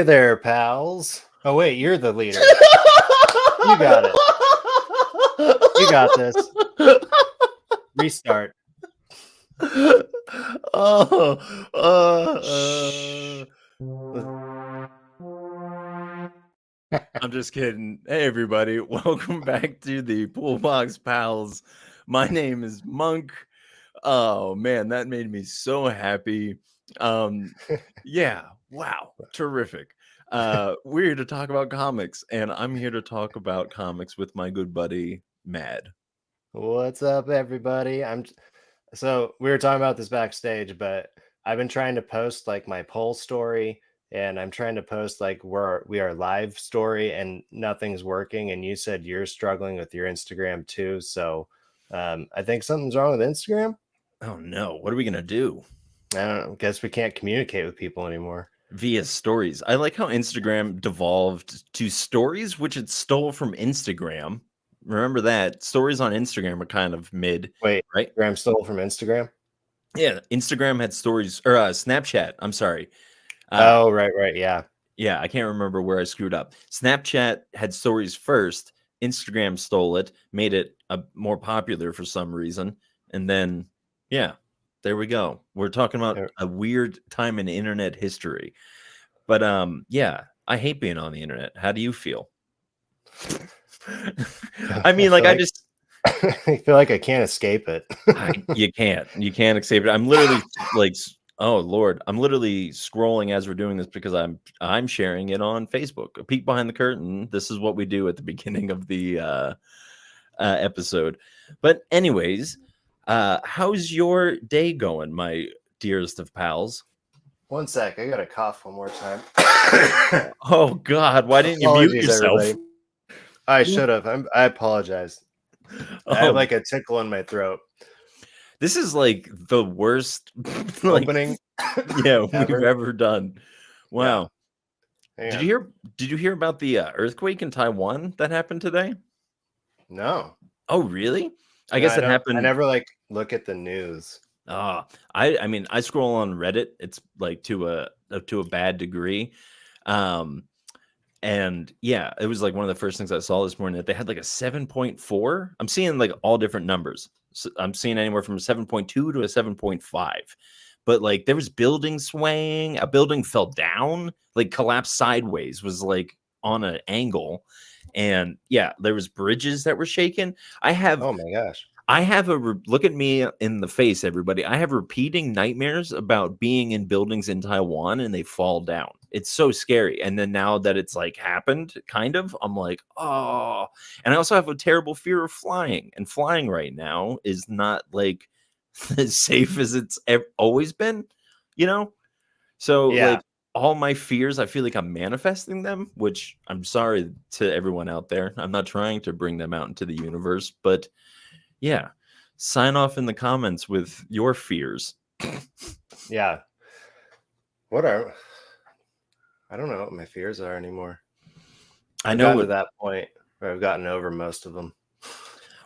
there, pals. Oh, wait, you're the leader. You got it. You got this. Restart. I'm just kidding. Hey, everybody. Welcome back to the Pullbox Pals. My name is Monk. Oh, man, that made me so happy. Yeah, wow, terrific. We're here to talk about comics, and I'm here to talk about comics with my good buddy, Mad. What's up, everybody? So we were talking about this backstage, but I've been trying to post like my poll story, and I'm trying to post like we are live story, and nothing's working. And you said you're struggling with your Instagram too, so I think something's wrong with Instagram. Oh, no. What are we going to do? I don't know. Guess we can't communicate with people anymore. Via stories. I like how Instagram devolved to stories, which it stole from Instagram. Remember that stories on Instagram are kind of mid. Wait, right? Instagram stole from Instagram? Yeah, Instagram had stories, or Snapchat. I'm sorry. Oh, right, yeah. Yeah, I can't remember where I screwed up. Snapchat had stories first. Instagram stole it, made it more popular for some reason, and then yeah, there we go. We're talking about a weird time in internet history. But yeah, I hate being on the internet. How do you feel? I mean, I just I feel like I can't escape it. You can't escape it. I'm literally like, oh Lord, I'm literally scrolling as we're doing this because I'm sharing it on Facebook. A peek behind the curtain. This is what we do at the beginning of the episode. But anyways, how's your day going, my dearest of pals? One sec, I gotta cough one more time. Oh God, why didn't you mute yourself? Everybody. I should have. I apologize. I have like a tickle in my throat. This is like the worst opening we've ever done. Wow. Yeah. Did you hear about the earthquake in Taiwan that happened today? No. Oh, really? I guess it happened. I never look at the news. I mean, I scroll on Reddit. It's like to a bad degree. And yeah, it was like one of the first things I saw this morning that they had like a 7.4. I'm seeing like all different numbers. So I'm seeing anywhere from a 7.2 to a 7.5. But like there was building swaying, a building fell down, like collapsed sideways, was like on an angle. And yeah, there was bridges that were shaken. Oh my gosh. I have look at me in the face, everybody. I have repeating nightmares about being in buildings in Taiwan and they fall down. It's so scary. And then now that it's like happened, kind of, I'm like, oh. And I also have a terrible fear of flying. And flying right now is not like as safe as it's always been, you know? So like all my fears, I feel like I'm manifesting them, which I'm sorry to everyone out there. I'm not trying to bring them out into the universe, but yeah, sign off in the comments with your fears. Yeah. I don't know what my fears are anymore. I know gotten to that point where I've gotten over most of them.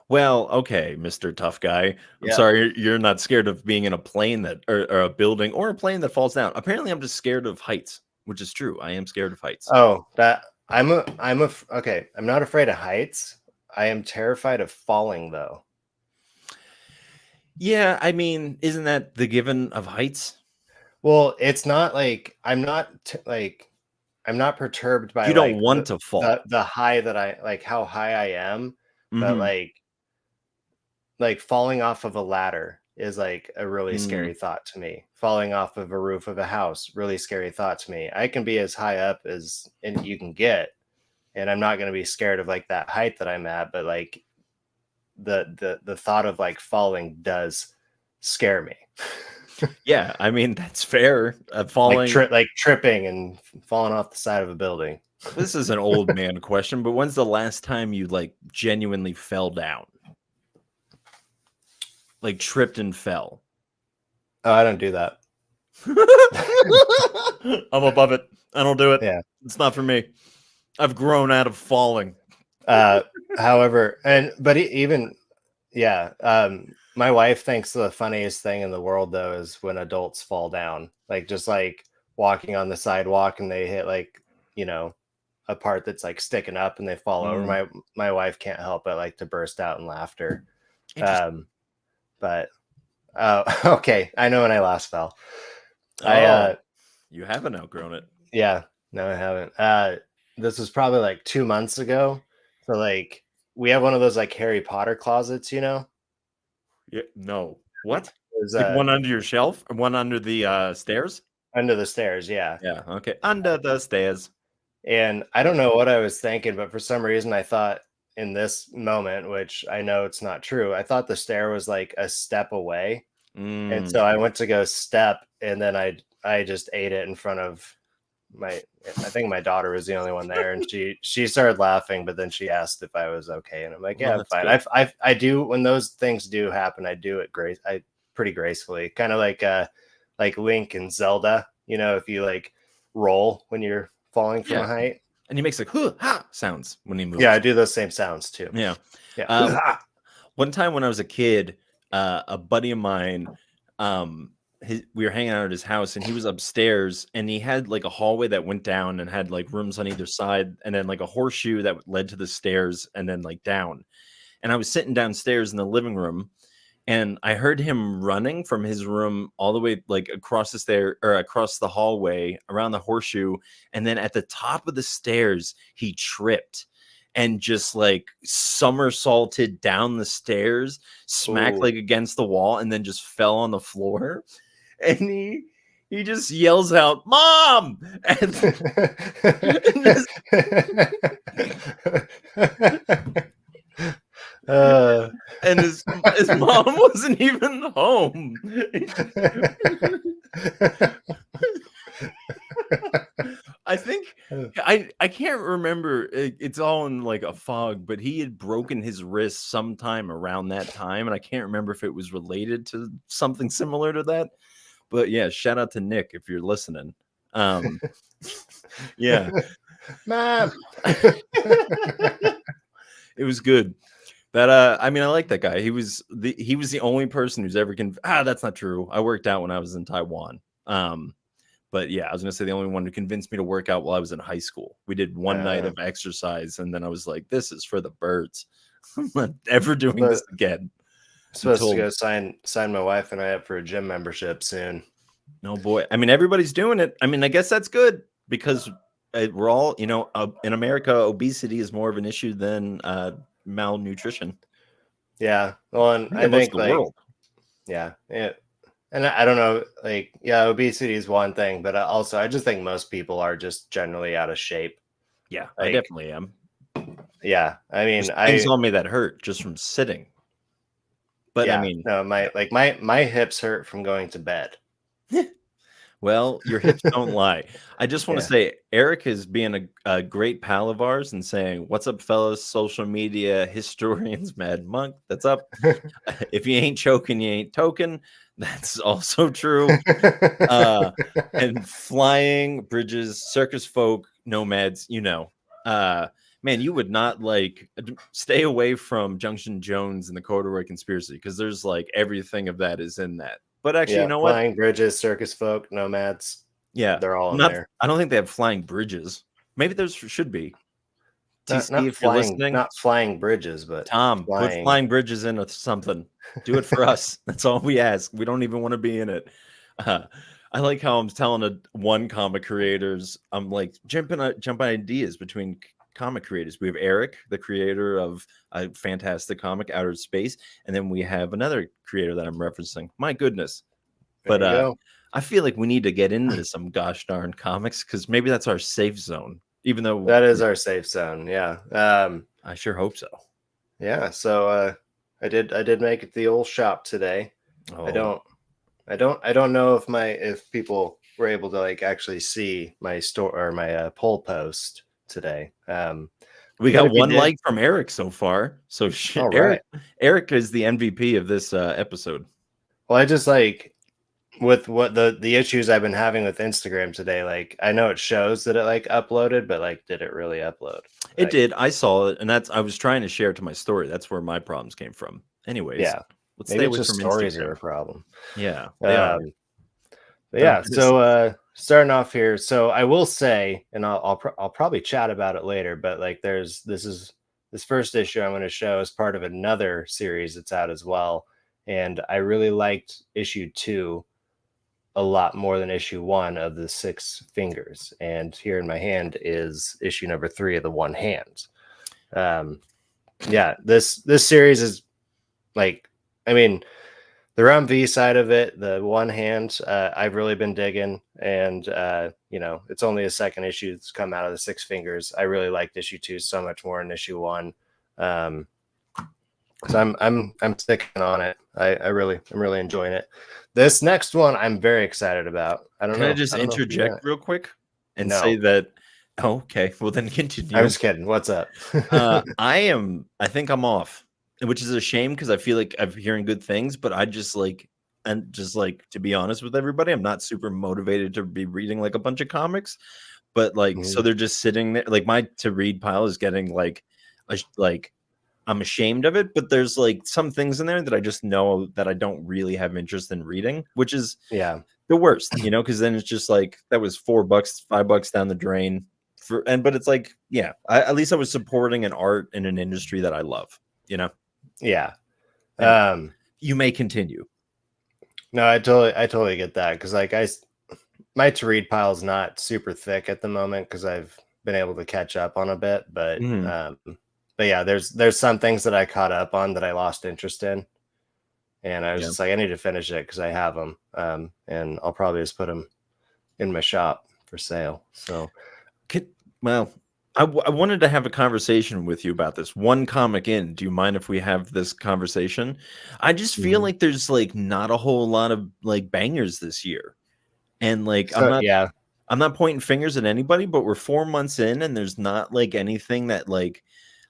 Well, okay, Mr. Tough Guy. I'm sorry you're not scared of being in a plane or a building or a plane that falls down. Apparently, I'm just scared of heights, which is true. I am scared of heights. Oh, okay. I'm not afraid of heights. I am terrified of falling, though. Yeah, I mean, isn't that the given of heights? Well, it's not like I'm not perturbed by you don't want to fall. The high that I like, how high I am, but like falling off of a ladder is like a really scary thought to me. Falling off of a roof of a house, really scary thought to me. I can be as high up as you can get, and I'm not going to be scared of like that height that I'm at, but like the thought of like falling does scare me. Yeah, I mean, that's fair. Falling like tripping and falling off the side of a building. This is an old man question, but when's the last time you like genuinely fell down? Like tripped and fell? Oh, I don't do that. I'm above it. I don't do it. Yeah. It's not for me. I've grown out of falling. However, my wife thinks the funniest thing in the world though is when adults fall down, like just like walking on the sidewalk and they hit like you know, a part that's like sticking up and they fall over, my wife can't help but like to burst out in laughter. Interesting. But okay, I know when I last fell. Oh, you haven't outgrown it. Yeah, no, I haven't. This was probably like 2 months ago. So like we have one of those like Harry Potter closets, you know? Yeah, no. What? It was Like one under your shelf or one under the stairs? under the stairs, yeah. Yeah, okay. Under the stairs. And I don't know what I was thinking, but for some reason I thought in this moment, which I know it's not true, I thought the stair was like a step away. And so I went to go step, and then I just ate it in front of I think my daughter was the only one there, and she started laughing, but then she asked if I was okay, and I'm like, Well, yeah, I'm that's fine. good. I do, when those things do happen, I do it pretty gracefully, kind of like Link and Zelda, you know, if you like roll when you're falling from Yeah. a height. And he makes like "huh, ha" sounds when he moves. Yeah, I do those same sounds too. Yeah. Yeah. One time when I was a kid, a buddy of mine, we were hanging out at his house and he was upstairs and he had like a hallway that went down and had like rooms on either side and then like a horseshoe that led to the stairs and then like down. And I was sitting downstairs in the living room and I heard him running from his room all the way like across the stair or across the hallway around the horseshoe. And then at the top of the stairs, he tripped and just like somersaulted down the stairs, smacked Ooh. like against the wall, and then just fell on the floor. And he just yells out, "Mom!" And, and this, and his mom wasn't even home. I think I can't remember. It's all in like a fog, but he had broken his wrist sometime around that time, and I can't remember if it was related to something similar to that. But yeah, shout out to Nick if you're listening. Yeah, Mom. it was good. That I mean, I like that guy. He was the only person who's ever that's not true. I worked out when I was in Taiwan. But yeah, I was gonna say the only one who convinced me to work out while I was in high school. We did one night of exercise, and then I was like, "This is for the birds. I'm not ever doing this again." Supposed to go sign my wife and I up for a gym membership soon. No boy. I mean, everybody's doing it. I mean, I guess that's good because we're all, you know, in America, obesity is more of an issue than malnutrition. Yeah. Well, and I think the like, world. yeah. And I don't know, like, yeah, obesity is one thing, but also I just think most people are just generally out of shape. Yeah, like, I definitely am. Yeah. I mean, things on me that hurt just from sitting. But yeah, I mean, no, my hips hurt from going to bed. Well, your hips don't lie. I just want to Yeah. say Eric is being a great pal of ours and saying, "What's up, fellas? Social media historians, Mad Monk. That's up. If you ain't choking, you ain't token." That's also true. And flying bridges, circus folk, nomads. You know, man, you would not like stay away from Junction Jones and the Corduroy Conspiracy because there's like everything of that is in that. But actually, you know what? Flying bridges, circus folk, nomads. Yeah, They're all in there. I don't think they have flying bridges. Maybe there should be. TC, if you're listening, not flying bridges, but Tom, put flying. flying bridges into something. Do it for us. That's all we ask. We don't even want to be in it. I like how I'm telling one comic creators, I'm like jumping ideas between comic creators. We have Eric, the creator of a fantastic comic, Outer Space, and then we have another creator that I'm referencing. My goodness. There But you go. I feel like we need to get into some gosh darn comics because maybe that's our safe zone. Even though That is our safe zone. Yeah. I sure hope so. Yeah. So I did make it to the old shop today. Oh. I don't know if people were able to like actually see my store or my poll post today. We got one like from Eric so far. So Eric is the MVP of this episode. Well, I just like with what the issues I've been having with Instagram today, like I know it shows that it like uploaded, but like did it really upload? It did. I saw it, and I was trying to share it to my story. That's where my problems came from. Anyways, yeah. let's Maybe stay away just from stories Instagram. are a problem. Yeah. They are. But I'm yeah, just so starting off here, so I will say, and I'll probably chat about it later, but like this first issue I'm going to show is part of another series that's out as well, and I really liked issue 2 a lot more than issue 1 of the Six Fingers, and here in my hand is issue number 3 of the One Hand. Yeah, this series is like, I mean, the Rum V side of it, the One Hand, I've really been digging, and it's only a second issue that's come out of the Six Fingers. I really liked issue 2 so much more than issue 1, so I'm sticking on it. I'm really enjoying it. This next one I'm very excited about. can I just I don't know if you got interject it. real quick and say No, that oh, okay, well then I'm continue. just kidding. What's up? I think I'm off, which is a shame because I feel like I'm hearing good things, but to be honest with everybody, I'm not super motivated to be reading like a bunch of comics. But like, so Mhm. they're just sitting there. Like my to read pile is getting like I'm ashamed of it, but there's like some things in there that I just know that I don't really have interest in reading, which is Yeah, the worst, because then it's just like that was $4, $5 down the drain but it's like, yeah, at least I was supporting an art and an industry that I love, you know. yeah. Anyway, Um, you may continue. no, I totally get that because like my to read pile is not super thick at the moment because I've been able to catch up on a bit, Mhm. but yeah, there's some things that I caught up on that I lost interest in, and I was Yeah. just like, I need to finish it because I have them, and I'll probably just put them in my shop for sale. So Could, well, I wanted to have a conversation with you about this. One comic in, do you mind if we have this conversation? I just feel mhm. like there's like not a whole lot of like bangers this year. And like So yeah, I'm not pointing fingers at anybody, but we're 4 months in and there's not like anything that like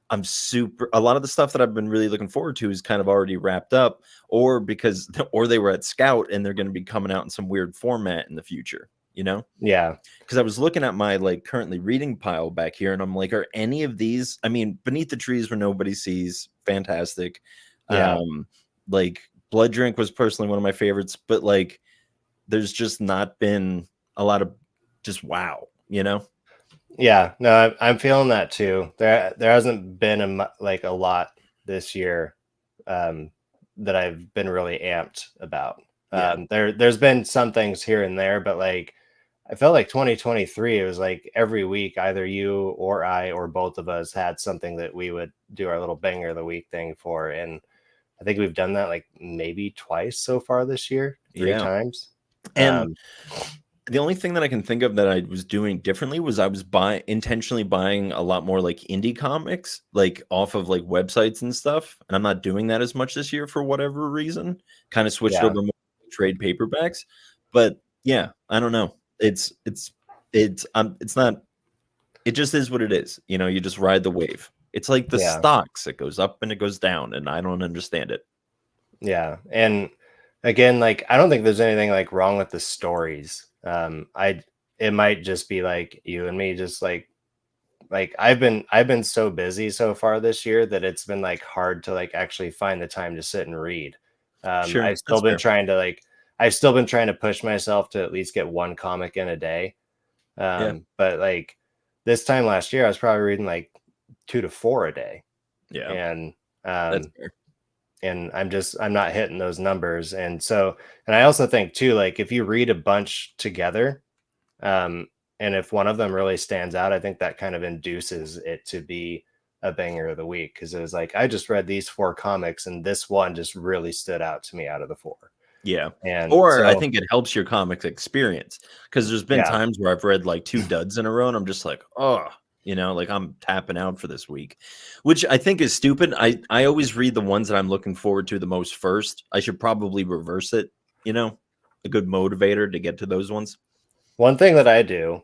I'm super a lot of the stuff that I've been really looking forward to is kind of already wrapped up or because or they were at Scout and they're going to be coming out in some weird format in the future, you know? yeah, Because I was looking at my like currently reading pile back here, and I'm like, are any of these? I mean, Beneath the Trees Where Nobody Sees, fantastic. yeah. Like Blood Drink was personally one of my favorites, but like, there's just not been a lot of just wow, you know? Yeah, no, I'm feeling that too. There hasn't been like a lot this year, um, that I've been really amped about. Yeah, There's been some things here and there, but like I felt like 2023, it was like every week either you or I or both of us had something that we would do our little banger of the week thing for, and I think we've done that like maybe twice so far this year, three yeah. times. And Um, the only thing that I can think of that I was doing differently was I was intentionally buying a lot more like indie comics, like off of like websites and stuff. And I'm not doing that as much this year for whatever reason. Kind of switched yeah, over more to trade paperbacks. But yeah, I don't know. It's not it just is what it is. You just ride the wave. It's like the yeah. stocks. It goes up and it goes down, and I don't understand it. Yeah, and again, like I don't think there's anything like wrong with the stories. I It might just be like you and me, just like I've been so busy so far this year that it's been like hard to like actually find the time to sit and read. Sure, that's fair. I've still been trying to push myself to at least get one comic in a day. Yeah, But like this time last year, I was probably reading like 2 to 4 a day, yeah, and that's um, fair. I'm not hitting those numbers. And I also think too, like if you read a bunch together, um, and if one of them really stands out, I think that kind of induces it to be a banger of the week because it was like I just read these 4 comics and this one just really stood out to me out of the 4. Yeah. And Or I so think it helps your comics experience because there's been yeah, times where I've read like 2 duds in a row and I'm just like, "Oh," like I'm tapping out for this week, which I think is stupid. I always read the ones that I'm looking forward to the most first. I should probably reverse it, a good motivator to get to those ones. one thing that I do,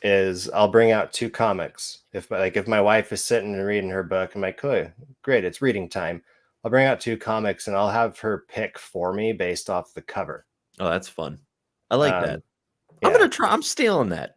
is I'll bring out 2 comics. If my wife is sitting and reading her book, I'm like, cool, great, it's reading time. I'll bring out 2 comics and I'll have her pick for me based off the cover. Oh, that's fun. I like that. Um, yeah, I'm stealing that.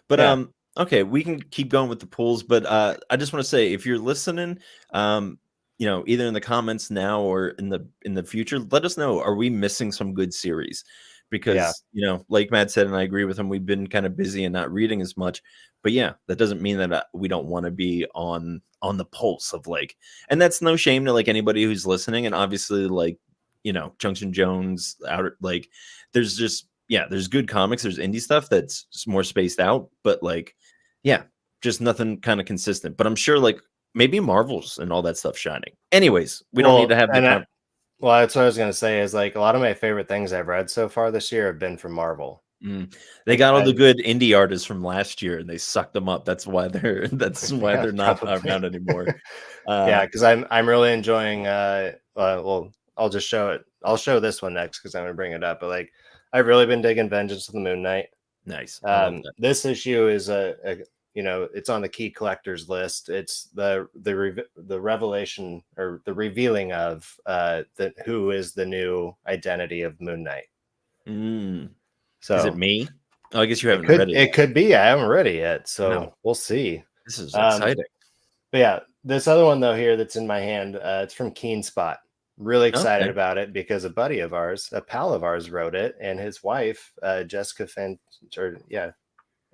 But yeah, okay, we can keep going with the pools, but I just want to say if you're listening, either in the comments now or in the future, let us know, are we missing some good series? Yeah. because, like Matt said, and I agree with him, we've been kind of busy and not reading as much. But yeah, that doesn't mean that we don't want to be on the pulse of like, and that's no shame to like anybody who's listening. And obviously, like, Junction Jones, outer, like, there's just, yeah, there's good comics, there's indie stuff that's more spaced out, but like, yeah, just nothing kind of consistent. But I'm sure like maybe Marvel's and all that stuff shining. Anyways, we don't need Well, to have the well, that's what I was gonna say is like a lot of my favorite things I've read so far this year have been from Marvel. They Like got all the I good indie artists from last year and they sucked them up. That's why they're that's why yeah, they're not probably. around anymore. Yeah, because I'm really enjoying well, I'll just show it. I'll show this one next because I'm gonna bring it up. But like I've really been digging Vengeance of the Moon Knight. Nice. I love that. This issue is it's on the key collectors list. It's the revelation or the revealing of who is the new identity of Moon Knight. Is it So me? Oh, I guess you haven't read it it yet. could be. I haven't read it yet, so No, we'll see. this is Um, exciting. but yeah, this other one though here that's in my hand, it's from Keen Spot. Really excited Okay. about it because a buddy of ours, a pal of ours, wrote it, and his wife, Jessica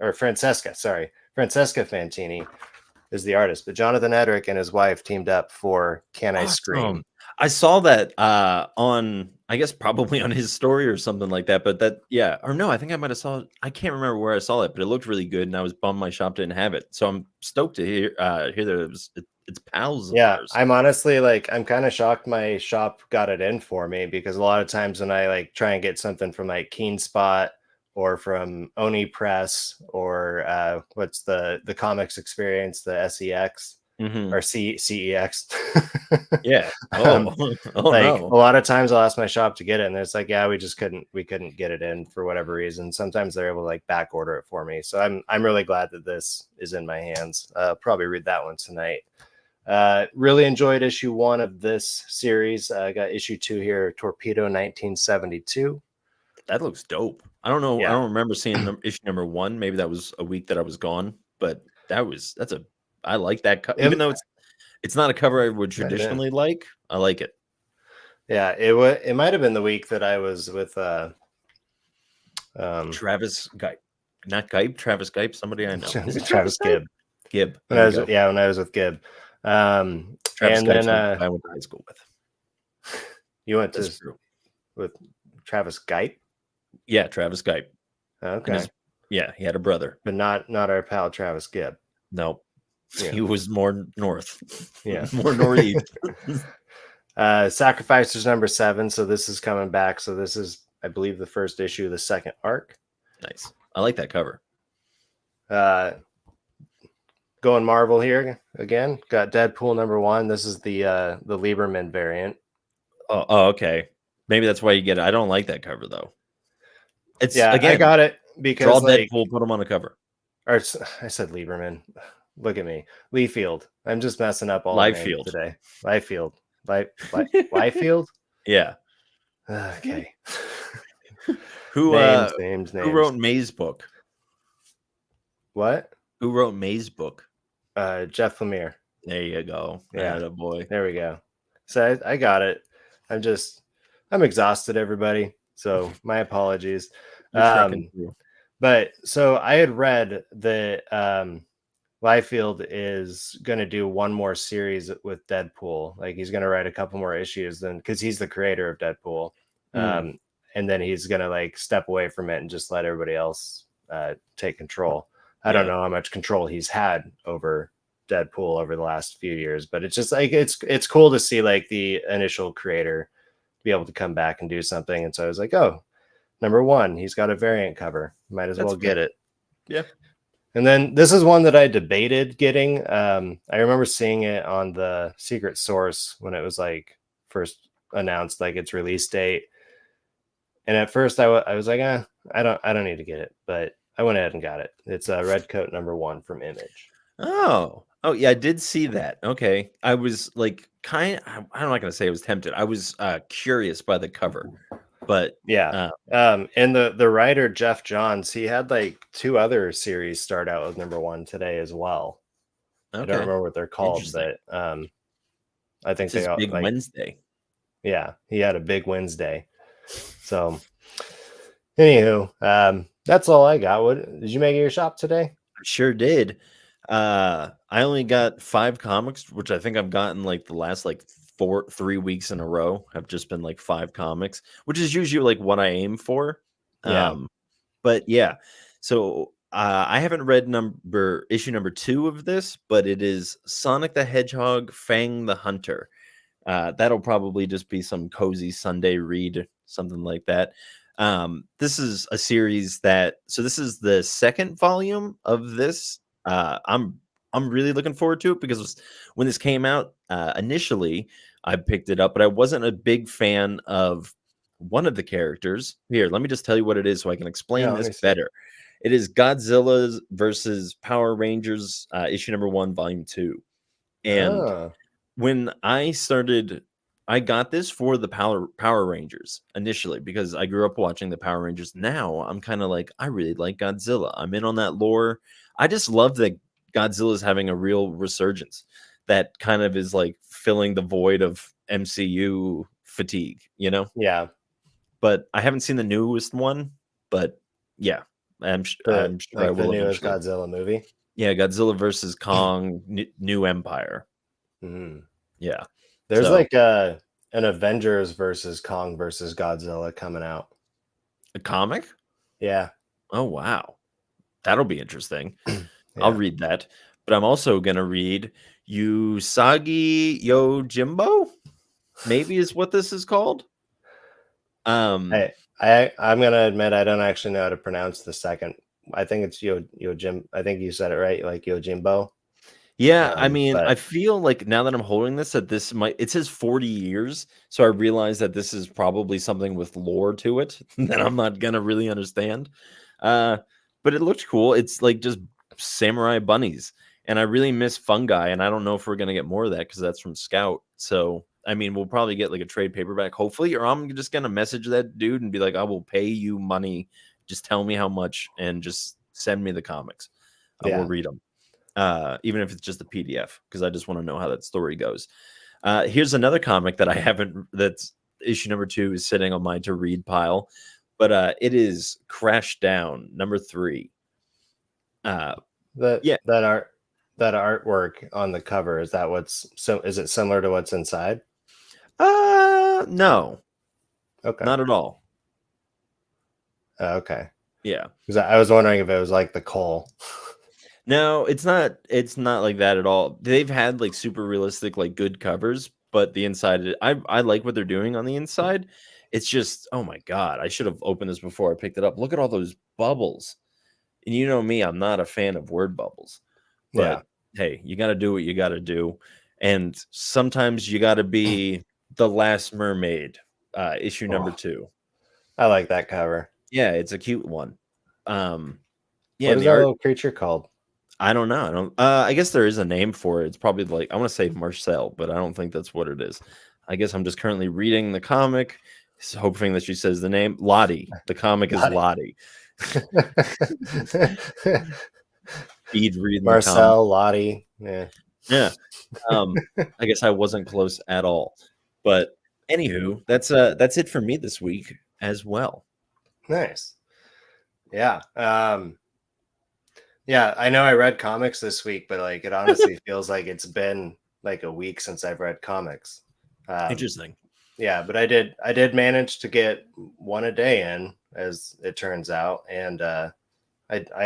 or Francesca, sorry, Francesca Fantini is the artist. But Jonathan Edrick and his wife teamed up for Can I Scream? Awesome. I saw that on, I guess probably on his story or something like that. But that, yeah, or no, I think I might have saw it. I can't remember where I saw it, but it looked really good, and I was bummed my shop didn't have it. So I'm stoked to hear that it's pals of Yeah, ours. I'm honestly like I'm kind of shocked my shop got it in for me because a lot of times when I like try and get something from like Keen Spot or from Oni Press or what's the comics experience, the SEX Hmm. or CEX. Yeah. um, Oh, oh like no. a lot of times I'll ask my shop to get it and it's like, yeah, we couldn't get it in for whatever reason. Sometimes they're able to like back order it for me. So I'm really glad that this is in my hands. Probably read that one tonight. Really enjoyed issue 1 of this series. Got issue 2 here, Torpedo 1972. That looks dope. I don't know. I Yeah. don't remember seeing issue number 1. Maybe that was a week that I was gone, but I like that. Even It, though it's not a cover I would might have been. traditionally like, I like it. Yeah, it might have been the week that I was with um Travis Gipe, not Gipe, Travis Gipe, somebody I know. Is it Travis Travis Gipe? Gibb. Gibb. There we go. When I was with Gibb. Travis And Gipe's then the guy I went to high school with. you went That's to true. with Travis Gipe. Yeah, Travis Gipe. And Okay. he had a brother. But not our pal Travis Gibb. No, Yeah. he was more north. Yeah. More northeast. Sacrificers number 7. So this is coming back. So this is, I believe, the first issue of the second arc. Nice. I like that cover. Going Marvel here again. Got Deadpool number 1. This is the Lieberman variant. Oh, okay. Maybe that's why you get it. I don't like that cover though. It's Yeah, again, I got it draw because like, Deadpool, put him on a cover. or I said Lieberman. Look at me, Leafield. I'm just messing up all the names Liefeld. today. Liefeld, Liefeld. Yeah. Okay. Who Names. who wrote May's book? What? Who wrote May's book? Jeff Lemire. There you go. Yeah, Atta boy. there we go. So I got it. I'm exhausted, everybody. So my apologies. You're trucking through. But so I had read that Liefeld is going to do one more series with Deadpool. Like he's going to write a couple more issues then because he's the creator of Deadpool. And then he's going to like step away from it and just let everybody else take control. I don't know how much control he's had over Deadpool over the last few years, but it's just like it's cool to see like the initial creator be able to come back and do something. And so I was like, oh, number 1, he's got a variant cover. Might as well get it. Yeah. And then this is one that I debated getting. I remember seeing it on the Secret Source when it was like first announced, like its release date. And at first I was like, I don't need to get it, but I went ahead and got it. It's a Red Coat number 1 from Image. Oh yeah, I did see that. Okay. I was like I'm not gonna say I was tempted. I was curious by the cover. But yeah, and the writer Jeff Johns, he had like 2 other series start out with number 1 today as well. okay. I don't remember what they're called, but I think it's they Big like, Wednesday. Yeah, he had a big Wednesday. So Anywho, that's all I got. What did you make at your shop today? I sure did. I only got 5 comics, which I think I've gotten like the last like 3 weeks in a row. Have just been like 5 comics, which is usually like what I aim for. Yeah. Um, but yeah, so I haven't read issue number 2 of this, but it is Sonic the Hedgehog, Fang the Hunter. That'll probably just be some cozy Sunday read, something like that. This is a series this is the second volume of this. I'm really looking forward to it because when this came out, initially I picked it up, but I wasn't a big fan of one of the characters. Here, let me just tell you what it is so I can Yeah, explain let this me see. better. It is Godzilla's versus Power Rangers, issue number 1, volume 2. And Oh, when I got this for the Power Rangers initially because I grew up watching the Power Rangers. Now I'm kind of like, I really like Godzilla. I'm in on that lore. I just love that Godzilla's having a real resurgence that kind of is like filling the void of MCU fatigue, you know? yeah. But I haven't seen the newest one, but yeah, The I'm sure I like the will newest eventually. Godzilla movie. Yeah, Godzilla versus Kong, New Empire. Mhm. Yeah. There's So, like an Avengers versus Kong versus Godzilla coming out. a comic? Yeah. Oh, wow. That'll be interesting. I'll Yeah. read that. But I'm also gonna read Usagi Yojimbo, maybe is what this is called. Um, I'm gonna admit I don't actually know how to pronounce the second. I think it's Yojim. I think you said it right, like Yojimbo. yeah, I mean, But I feel like now that I'm holding this, that this might it says 40 years, so I realize that this is probably something with lore to it that I'm not gonna really understand. Uh, but it looked cool. It's like just samurai bunnies, and I really miss fungi, and I don't know if we're gonna get more of that because that's from Scout. So, I mean, we'll probably get like a trade paperback, hopefully, or I'm just gonna message that dude and be like, I will pay you money. Just tell me how much and just send me the comics. I will yeah, read them, even if it's just a PDF, because I just want to know how that story goes. Here's another comic that I haven't. That's issue number 2 is sitting on my to read pile, but it is Crash Down number 3. Uh, that yeah. that art that artwork on the cover, is that what's so? Is it similar to what's inside? No, Okay. not at all. Okay. Yeah. Because I was wondering if it was like the coal. No, it's not. It's not like that at all. They've had like super realistic, like good covers, but the inside, I like what they're doing on the inside. It's just, oh my god, I should have opened this before I picked it up. Look at all those bubbles. And you know me, I'm not a fan of word bubbles, but Yeah. hey, you got to do what you got to do. And sometimes you got to be the last mermaid, issue number Oh, 2. I like that cover. Yeah, it's a cute one. Yeah, What and is the that art, little creature called? I don't know. I don't, I guess there is a name for it. It's probably like, I want to say Marcel, but I don't think that's what it is. I guess I'm just currently reading the comic, hoping that she says the name Lottie. The comic is Lottie. Lottie. Speed reading the comic. Marcel, Lottie. Yeah. Yeah. I guess I wasn't close at all. But anywho, that's it for me this week as well. Nice. Yeah. Yeah, I know I read comics this week, but like it honestly feels like it's been like a week since I've read comics. Um, Interesting. yeah, but I did manage to get one a day in, as it turns out, and I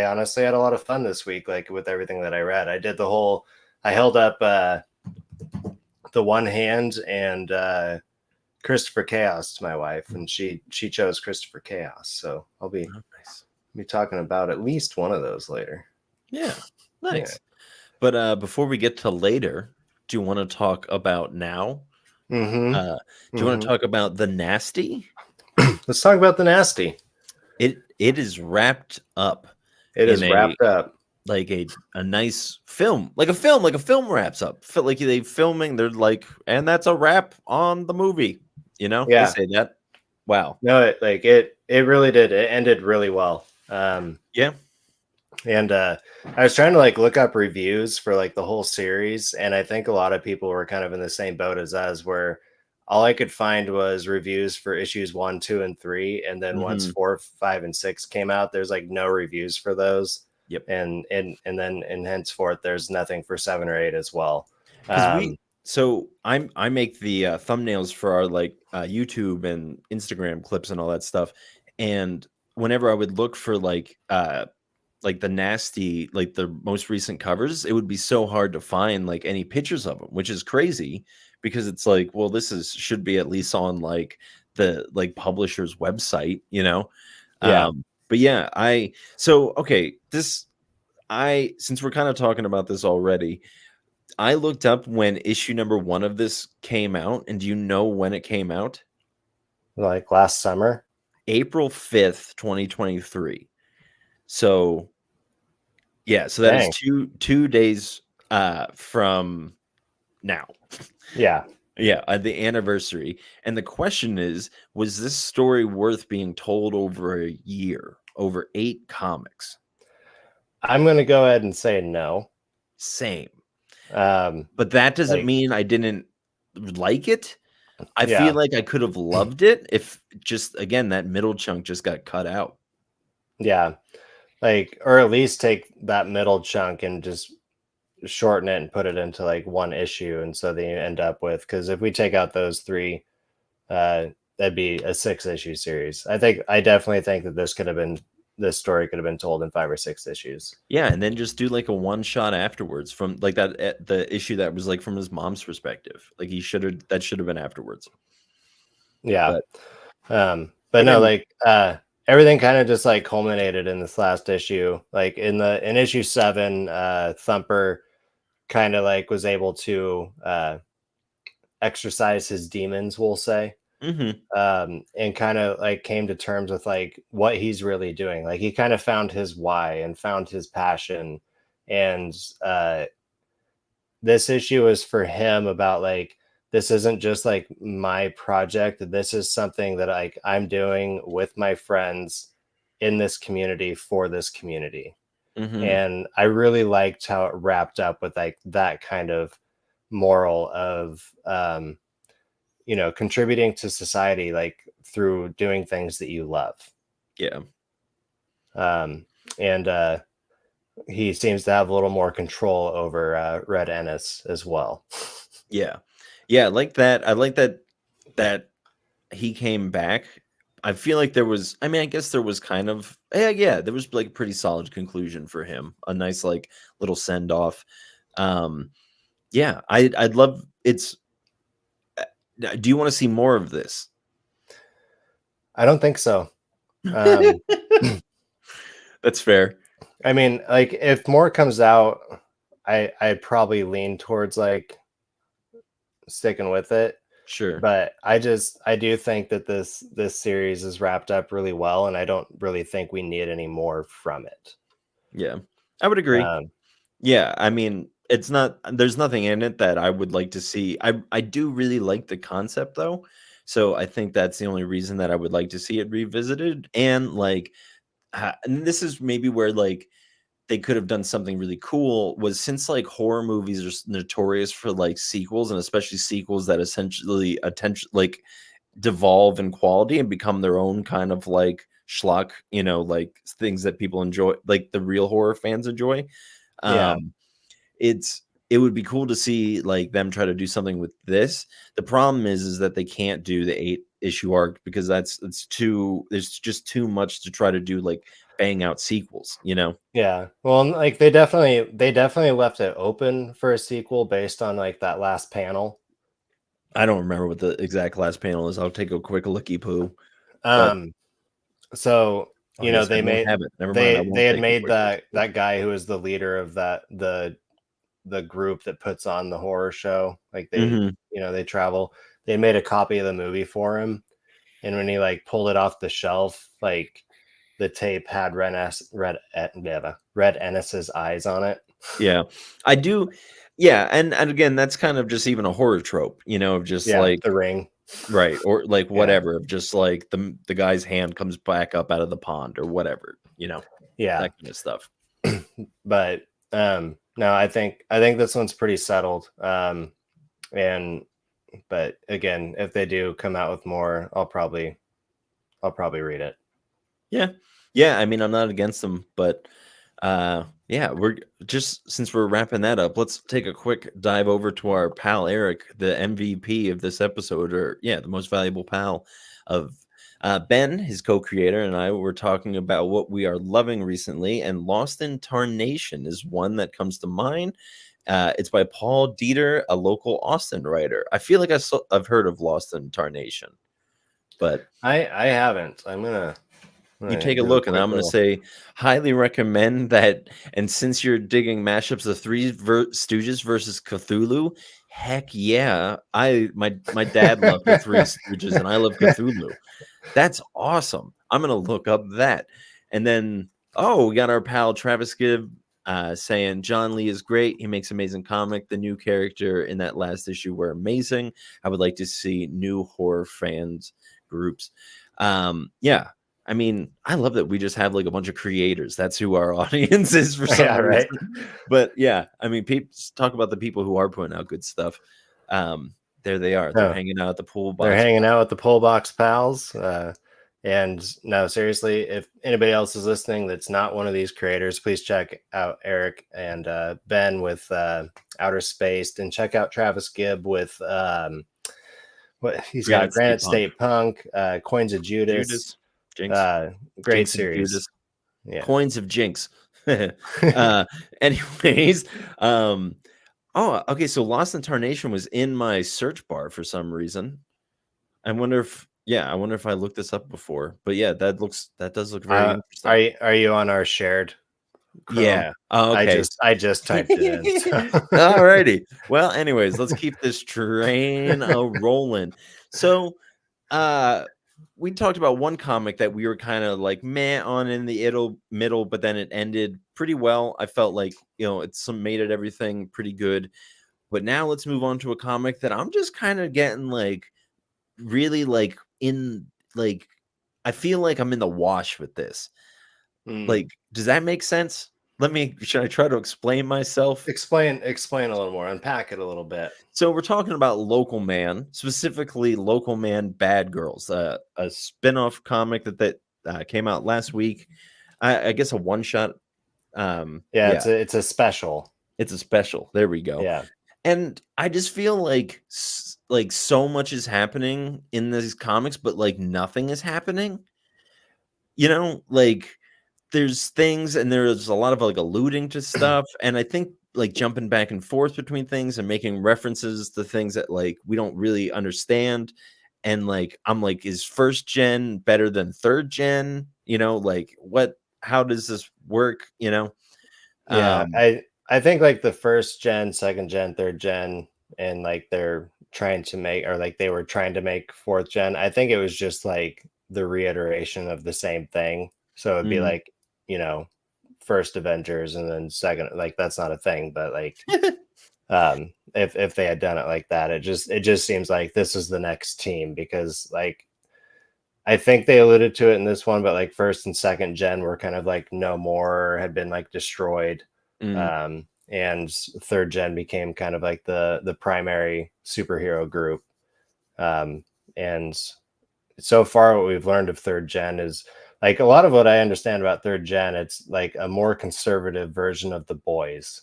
honestly had a lot of fun this week, like with everything that I read. I held up the one hand and Christopher Chaos to my wife, and she chose Christopher Chaos, so I'll be Oh, nice. be talking about at least one of those later. Yeah. Yeah. Nice. But before we get to later, do you want to talk about now? Mm-hmm. Do you want to Mm-hmm. talk about the nasty? Let's talk about the nasty. It is wrapped up It in is wrapped up. a nice film, like a film wraps up. Felt like they filming. They're like, and that's a wrap on the movie. You know, they Yeah. say that. Wow. No, it really did. It ended really well. Yeah. And I was trying to like look up reviews for like the whole series, and I think a lot of people were kind of in the same boat as us, where all I could find was reviews for issues 1, 2, and 3, and then once Mhm. 4, 5, and 6 came out, there's like no reviews for those, Yep. and then and henceforth there's nothing for 7 or 8 as well. Because we Um, so I make the thumbnails for our like YouTube and Instagram clips and all that stuff. And whenever I would look for like the nasty, like the most recent covers, it would be so hard to find like any pictures of them, which is crazy because it's like, well, this is should be at least on like the like publisher's website, you know? yeah, But yeah, so okay, this I since we're kind of talking about this already, I looked up when issue number 1 of this came out, and do you know when it came out? like last summer. April 5th, 2023. So yeah, so that is Dang. 2 days from now. Yeah. Yeah, the anniversary. And the question is, was this story worth being told over a year, over 8 comics? I'm going to go ahead and say no. Same. Um, But that doesn't like, mean I didn't like it. I feel yeah, like I could have loved it if just again that middle chunk just got cut out. yeah. Like, or at least take that middle chunk and just shorten it and put it into like one issue. And so then you end up with, because if we take out those 3, uh, that'd be a 6 issue series. I definitely think that this story could have been told in 5 or 6 issues. Yeah, and then just do like a one shot afterwards from like that the issue that was like from his mom's perspective. Like that should have been afterwards. Yeah. But But no, again, like everything kind of just like culminated in this last issue. Like in issue 7, Thumper kind of like was able to exercise his demons, we'll say. mhm, And kind of like came to terms with like what he's really doing. Like he kind of found his why and found his passion. And this issue is for him about like, this isn't just like my project. This is something that I'm doing with my friends in this community for this community. mhm, And I really liked how it wrapped up with like that kind of moral of contributing to society like through doing things that you love. yeah, Um and he seems to have a little more control over Red Ennis as well. yeah, yeah. I like that. I like that he came back. I feel like there was. I mean, I guess there was kind of. Yeah. There was like a pretty solid conclusion for him. A nice like little send off. Um, yeah, I'd love. It's. Do you want to see more of this? I don't think so. um That's fair. I mean, like if more comes out, I'd probably lean towards like sticking with it. Sure. But I do think that this series is wrapped up really well, and I don't really think we need any more from it. Yeah, I would agree. Um, Yeah, I mean, it's not there's nothing in it that I would like to see. I do really like the concept though. So I think that's the only reason that I would like to see it revisited. And like and this is maybe where like they could have done something really cool was since like horror movies are notorious for like sequels and especially sequels that essentially attention like devolve in quality and become their own kind of like schlock, like things that people enjoy, like the real horror fans enjoy. yeah, Um, it would be cool to see like them try to do something with this. The problem is that they can't do the 8 issue arc because it's too there's just too much to try to do like bang out sequels, you know? yeah. Well, like they definitely left it open for a sequel based on like that last panel. I don't remember what the exact last panel is. I'll take a quick looky poo. But Um, so oh, I guess I don't have it. Never mind. I they won't had take a made quick look. that guy who is the leader of the group that puts on the horror show. Like Mhm. they travel. They made a copy of the movie for him, and when he like pulled it off the shelf, like the tape had Red Ennis's eyes on it. Yeah. I do yeah, and again, that's kind of just even a horror trope, of just Yeah, like The Ring. right, or like Yeah, whatever, of just like the guy's hand comes back up out of the pond or whatever, yeah. that kind of stuff. But no, I think this one's pretty settled. And But again, if they do come out with more, I'll probably read it. Yeah, I mean, I'm not against them, but yeah, we're just since we're wrapping that up, let's take a quick dive over to our pal Eric, the MVP of this episode, or yeah, the most valuable pal of Ben, his co-creator, and I were talking about what we are loving recently, and Lost in Tarnation is one that comes to mind. It's by Paul Dieter, a local Austin writer. I feel like I've heard of Lost in Tarnation, but I haven't. I'm you gonna take a do a look, and quick I'm going to little. say, highly recommend that. And since you're digging mashups of Three Stooges versus Cthulhu, heck yeah! My dad loved the Three Stooges, and I love Cthulhu. That's awesome. I'm going to look up that, and then we got our pal Travis Gibb saying John Lee is great. He makes amazing comic. The new character in that last issue were amazing. I would like to see new horror fans groups. Yeah, I mean, I love that we just have like a bunch of creators. That's who our audience is for some Yeah, right. reason. But yeah, I mean, people talk about the people who are putting out good stuff. There they are. They're No, hanging out at the pool they're box. hanging out with the Pullbox Pals. And no, seriously, if anybody else is listening that's not one of these creators, please check out Eric and Ben with Outer Space, and check out Travis Gibb with what he's got, Granite State Granite Punk, State Punk, Coins of Judas. Judas, Jinx, Great Jinx and series. Judas, Yeah. coins of Jinx. Anyways, okay. So Lost in Tarnation was in my search bar for some reason. I wonder if I looked this up before. But yeah, that does look very interesting. Are you on our shared Chrome? Yeah. Oh, okay. I just typed it in. So. Alrighty. Well, anyways, let's keep this train rolling. So, uh, we talked about one comic that we were kind of like meh on in the middle, but then it ended pretty well. I felt like it's made it everything pretty good. But now let's move on to a comic that I'm just kind of getting like really like in like I feel like I'm in the wash with this. Mm. Like, does that make sense? Should I try to explain myself? Explain a little more, unpack it a little bit. So we're talking about Local Man, specifically Local Man Bad Girls, a spin-off comic that came out last week. I guess a one shot. Yeah, Yeah, it's a special. it's a special. There we go. Yeah. And I just feel like like so much is happening in these comics, but like nothing is happening. Like there's things and there's a lot of like alluding to stuff, and I think like jumping back and forth between things and making references to things that like we don't really understand. And like I'm like, is first gen better than third gen? Like how does this work? Yeah, Um I think like the first gen, second gen, third gen, and like they're trying to make, or like they were trying to make fourth gen. I think it was just like the reiteration of the same thing. So it'd be mhm. like, first Avengers and then second, like that's not a thing, but like if they had done it like that, it just seems like this is the next team, because like I think they alluded to it in this one, but like first and second gen were kind of like no more, had been like destroyed. Mm. And third gen became kind of like the primary superhero group. And so far what we've learned of third gen is like a lot of what I understand about third gen, it's like a more conservative version of the boys.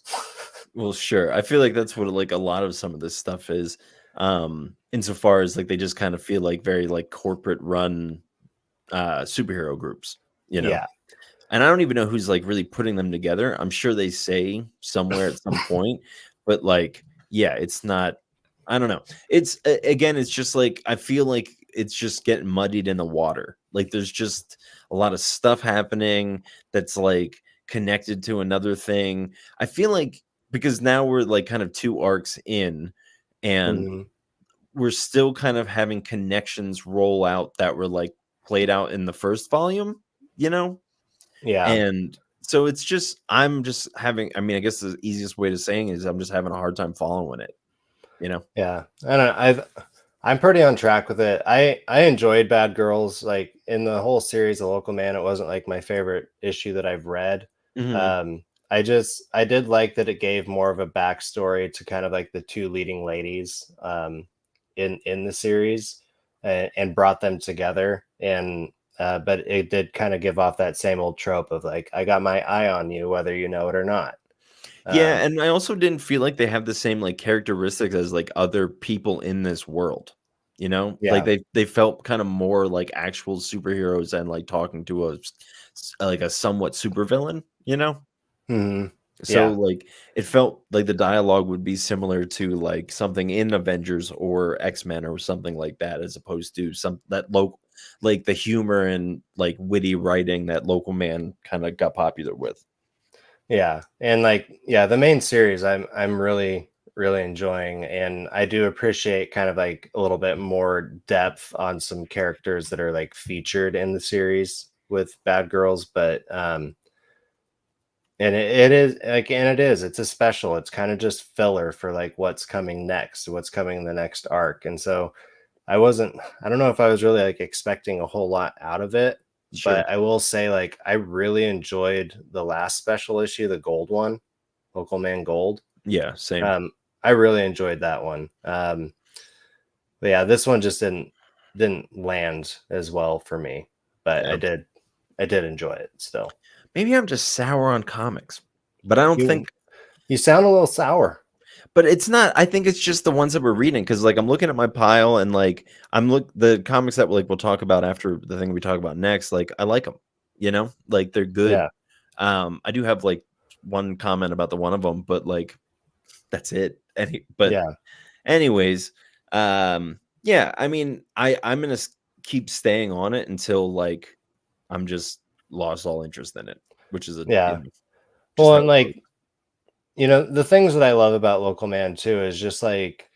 Well, sure. I feel like that's what like a lot of some of this stuff is. Insofar as like they just kind of feel like very like corporate run superhero groups, you know. Yeah. And I don't even know who's like really putting them together. I'm sure they say somewhere at some point, but like, yeah, it's not. I don't know. Again, it's just like I feel like it's just getting muddied in the water. Like there's just a lot of stuff happening that's like connected to another thing. I feel like because now we're like kind of two arcs in, and Mhm. we're still kind of having connections roll out that were like played out in the first volume, you know? Yeah. And so it's just I'm just having I mean, I guess the easiest way to saying it is I'm just having a hard time following it, you know? Yeah. I don't know. I'm pretty on track with it. I enjoyed Bad Girls. Like in the whole series of Local Man, it wasn't like my favorite issue that I've read. Mhm. I did like that it gave more of a backstory to kind of like the two leading ladies. in the series, and brought them together. And but it did kind of give off that same old trope of like, I got my eye on you, whether you know it or not. Yeah, Um, and I also didn't feel like they have the same, like, characteristics as, like, other people in this world, you know? Like, yeah. they felt kinda more like actual superheroes and, like, talking to like, a somewhat supervillain, you know? Hmm. So, Yeah. like, it felt like the dialogue would be similar to, like, something in Avengers or X-Men or something like that, as opposed to some that local like, the humor and, like, witty writing that Local Man kinda got popular with. Yeah, and like, yeah, the main series I'm really enjoying, and I do appreciate kind of like a little bit more depth on some characters that are like featured in the series with Bad Girls. But and it is like, and it's a special. It's kind of just filler for like what's coming next, what's coming in the next arc. And so I don't know if I was really like expecting a whole lot out of it, Sure. but I will say like I really enjoyed the last special issue, the gold one, Local Man Gold. Yeah, same. Um, I really enjoyed that one. But yeah, this one just didn't land as well for me, but Yeah. I did enjoy it still. Maybe I'm just sour on comics, but I don't You think you sound a little sour. but it's not I think it's just the ones that we're reading because like, I'm looking at my pile and, like, I'm look the comics that, like, we'll talk about after the thing we talk about next, like, I like them, you know? Like, they're good. Yeah, I do have, like, one comment about the one of them, but, like, that's it. But yeah, anyways, yeah, I mean, I'm gonna keep staying on it until, like, I'm just lost all interest in it, which is yeah. just Well, how and it goes. like, the things that I love about Local Man too is just like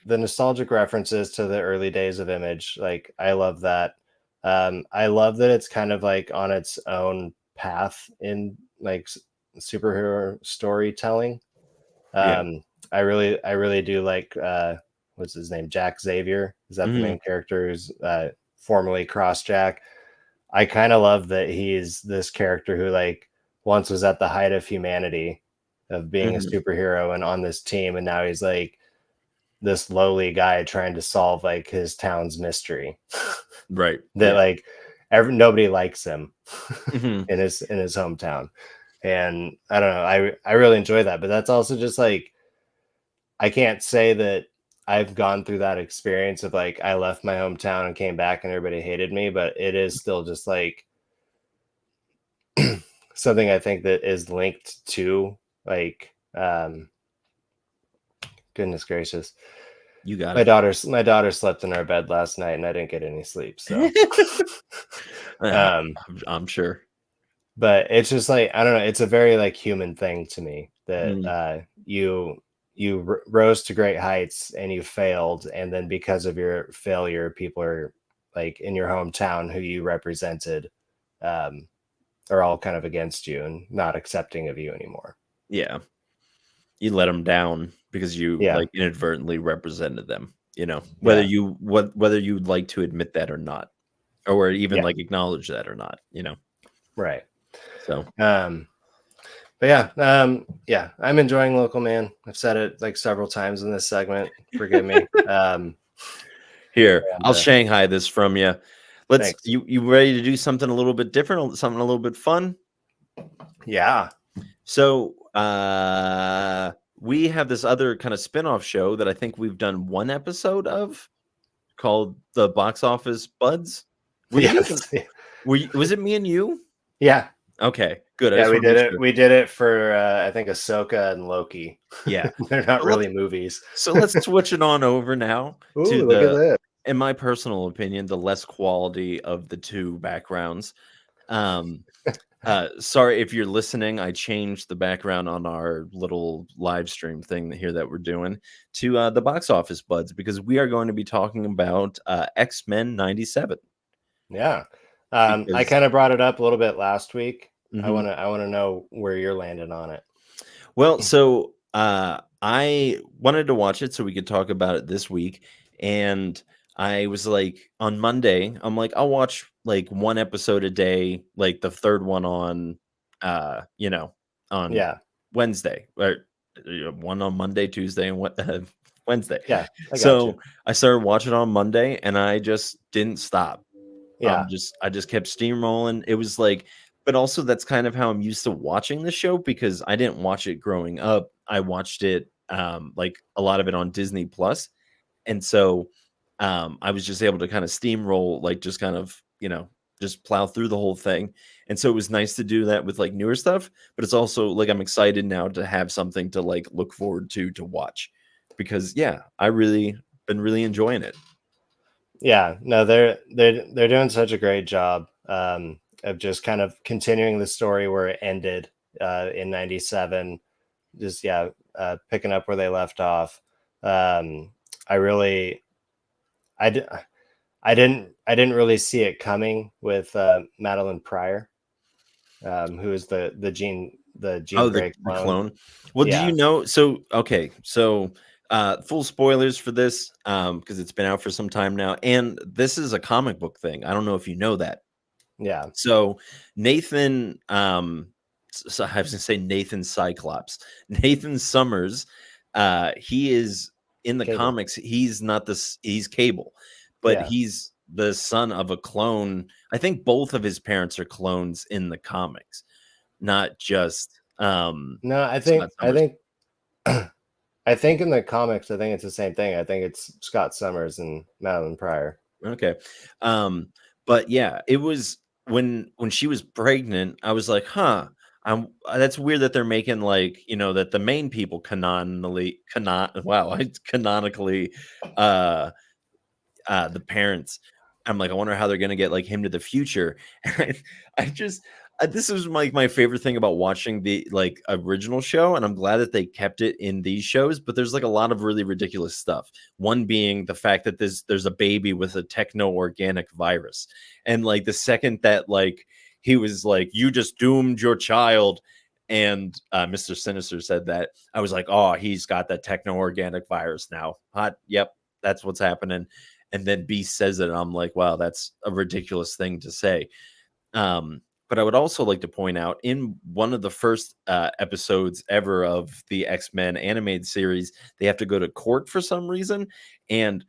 the nostalgic references to the early days of Image. Like, I love that. I love that it's kind of like on its own path in like superhero storytelling. Yeah. Um, I really do like what's his name? Jack Xavier. Is that the Mhm. main character who's formerly Cross Jack? I kind of love that he's this character who like once was at the height of humanity of being a Mhm. superhero and on this team, and now he's like this lowly guy trying to solve like his town's mystery. Right. That Yeah. like nobody likes him Mhm. in his hometown. And I don't know, I really enjoy that, but that's also just like I can't say that I've gone through that experience of like I left my hometown and came back and everybody hated me, but it is still just like something I think that is linked to like goodness gracious. You got it. My daughter slept in our bed last night and I didn't get any sleep. So Yeah, um I'm sure. but it's just like I don't know, it's a very like human thing to me that Mm, rose to great heights and you failed, and then because of your failure people are like in your hometown who you represented um are all kind of against you and not accepting of you anymore. yeah. You let them down because you, Yeah, like, inadvertently represented them, you know? yeah, Whether you'd like to admit that or not, or even, yeah, like, acknowledge that or not, you know? right. So, um but yeah, yeah, I'm enjoying Local Man. I've said it like several times in this segment, forgive me. here, And I'll Shanghai this from you. Let's thanks. you ready to do something a little bit different, something a little bit fun? Yeah. So, we have this other kinda spin-off show that I think we've done 1 episode of called The Box Office Buds. Were you even Yes. were you was it me and you? Yeah. Okay, good, I Yeah, just wanna make sure. we did it for, I think Ahsoka and Loki. Yeah. They're not So really movies. let's switch it on over now to Ooh, look at the this. in my personal opinion, the less quality of the 2 backgrounds. Um, sorry if you're listening, I changed the background on our little live stream thing here that we're doing to, the Box Office Buds because we are going to be talking about, X-Men '97 Yeah. I because kinda brought it up a little bit last week. Mhm. I wanna know where you're landing on it. Well, so, I wanted to watch it so we could talk about it this week, and I was like on Monday, I'm like, "I'll watch, like, 1 episode a day, like, the 3rd one on, on Yeah. Wednesday, or, 1 on Monday, Tuesday, and what Wednesday. Yeah, I got you. So I started watching on Monday, and I just didn't stop. Yeah, I just kept steamrolling. It was like, but also that's kind of how I'm used to watching the show because I didn't watch it growing up. I watched it like a lot of it on Disney Plus. And so I was just able to kind of steamroll, like just kind of, just plow through the whole thing. And so it was nice to do that with like newer stuff, but it's also like I'm excited now to have something to like look forward to watch because yeah, I really been really enjoying it. yeah. No, they're doing such a great job of just kind of continuing the story where it ended in '97. Just yeah, picking up where they left off. I really, I did. I didn't really see it coming with Madeline Pryor, who is the Jean Oh, Grey the clone. clone. Well, do you Yeah, know so okay, so, full spoilers for this, because it's been out for some time now, and this is a comic book thing. I don't know if you know that. yeah, So, Nathan, so I was gonna say Nathan Cyclops. Nathan Summers, he is in the Cable. comics, he's not this he's Cable, but Yeah. he's the son of a clone. I think both of his parents are clones in the comics, not just, No, I Scott think I Summers. think I think in the comics, I think it's the same thing. I think it's Scott Summers and Madeline Pryor. Okay. Um, but yeah, it was when she was pregnant, I was like, "Huh, that's weird that they're making like, that the main people canonically uh the parents. I'm like, I wonder how they're gonna get like him to the future. And I just this is my favorite thing about watching the like original show, and I'm glad that they kept it in these shows. But there's like a lot of really ridiculous stuff. One being the fact that there's a baby with a techno organic virus, and like the second that like he was like, "You just doomed your child." And Mr. Sinister said that. I was like, oh, he's got that techno organic virus now. Hot. Yep, that's what's happening. And then Beast says it, and I'm like, wow, that's a ridiculous thing to say. But I would also like to point out in one of the first episodes ever of the X-Men animated series, they have to go to court for some reason. And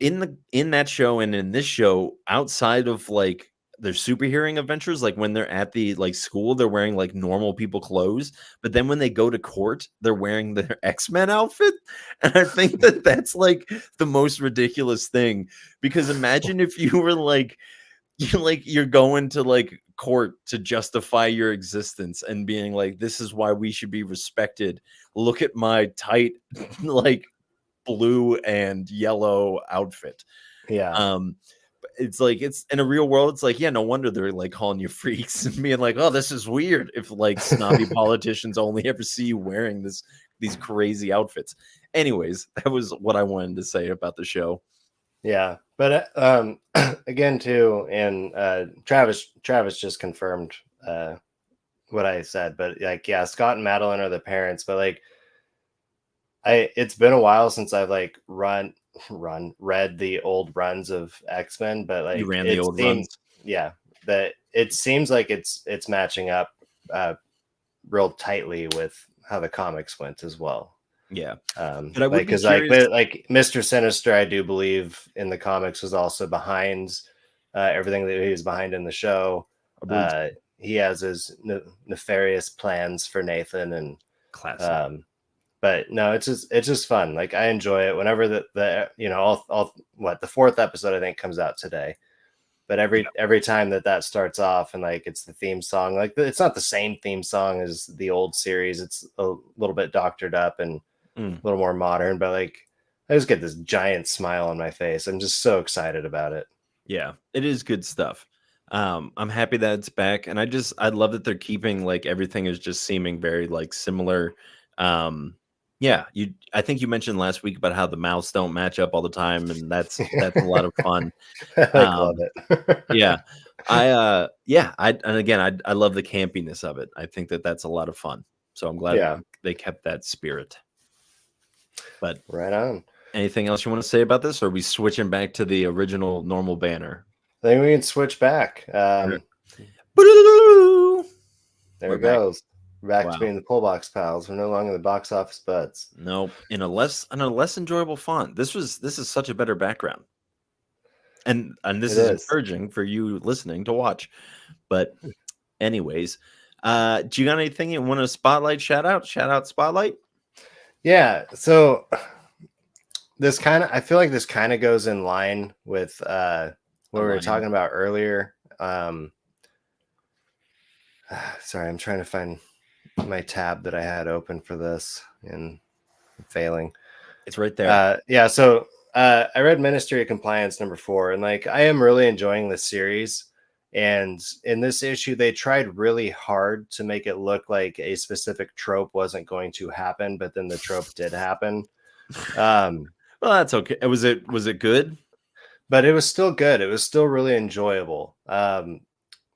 in that show and in this show, outside of like their superhero adventures, like when they're at the like school, they're wearing like normal people clothes, but then when they go to court, they're wearing their X-Men outfit. And I think that that's like the most ridiculous thing, because imagine if you were like you're going to like court to justify your existence and being like, this is why we should be respected. Look at my tight like blue and yellow outfit. Yeah. Um, it's like it's in a real world, it's like, yeah, no wonder they're like calling you freaks and being like, oh, this is weird. If like snobby politicians only ever see you wearing these crazy outfits. Anyways, that was what I wanted to say about the show. Yeah. But again too, and Travis just confirmed what I said, but like yeah, Scott and Madeline are the parents, but like it's been a while since I've like read the old runs of X-Men, but You like ran the it old seems runs. yeah, that it seems like it's matching up real tightly with how the comics went as well. Yeah. But I would Like be because curious. like Mr. Sinister, I do believe in the comics was also behind everything that he was behind in the show. I believe He has his nefarious plans for Nathan, and classic. um, but no, it's just fun. Like I enjoy it whenever the all what the fourth episode I think comes out today. But every time that starts off and like it's the theme song, like it's not the same theme song as the old series. It's a little bit doctored up and Mm. a little more modern, but like I just get this giant smile on my face. I'm just so excited about it. Yeah, it is good stuff. I'm happy that it's back, and I love that they're keeping like everything is just seeming very like similar. Um, yeah, I think you mentioned last week about how the mouths don't match up all the time, and that's a lot of fun. I like love Um, it. yeah, and again I love the campiness of it. I think that that's a lot of fun. So I'm glad Yeah, they kept that spirit. But right on. anything else you want to say about this, or are we switching back to the original normal banner? I think we can switch back. Sure. Boo-doo-doo-doo-doo. There We're it back. goes. We're back to Wow. being the pull box pals. We're no longer the box office buds. Nope. In a less enjoyable font. This is such a better background. And this It is is. encouraging for you listening to watch. But anyways, do you got anything you want to spotlight, shout out spotlight? Yeah. So I feel like this kind of goes in line with what we were Aligning. talking about earlier. Sorry, I'm trying to find my tab that I had open for this and failing. It's right there. Yeah. So I read Ministry of Compliance #4, and like I am really enjoying this series. And in this issue, they tried really hard to make it look like a specific trope wasn't going to happen, but then the trope did happen. Um, Well, that's okay. Was it good? but it was still good. It was still really enjoyable.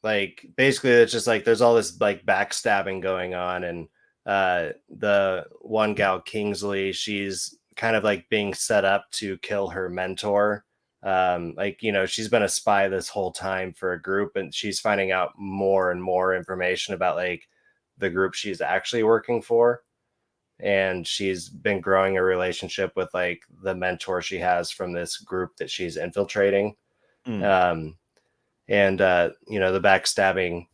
Like basically, it's just like there's all this like backstabbing going on, and the one gal Kingsley, she's kind of like being set up to kill her mentor. Like she's been a spy this whole time for a group, and she's finding out more and more information about like the group she's actually working for, and she's been growing a relationship with like the mentor she has from this group that she's infiltrating. Mm. um and the backstabbing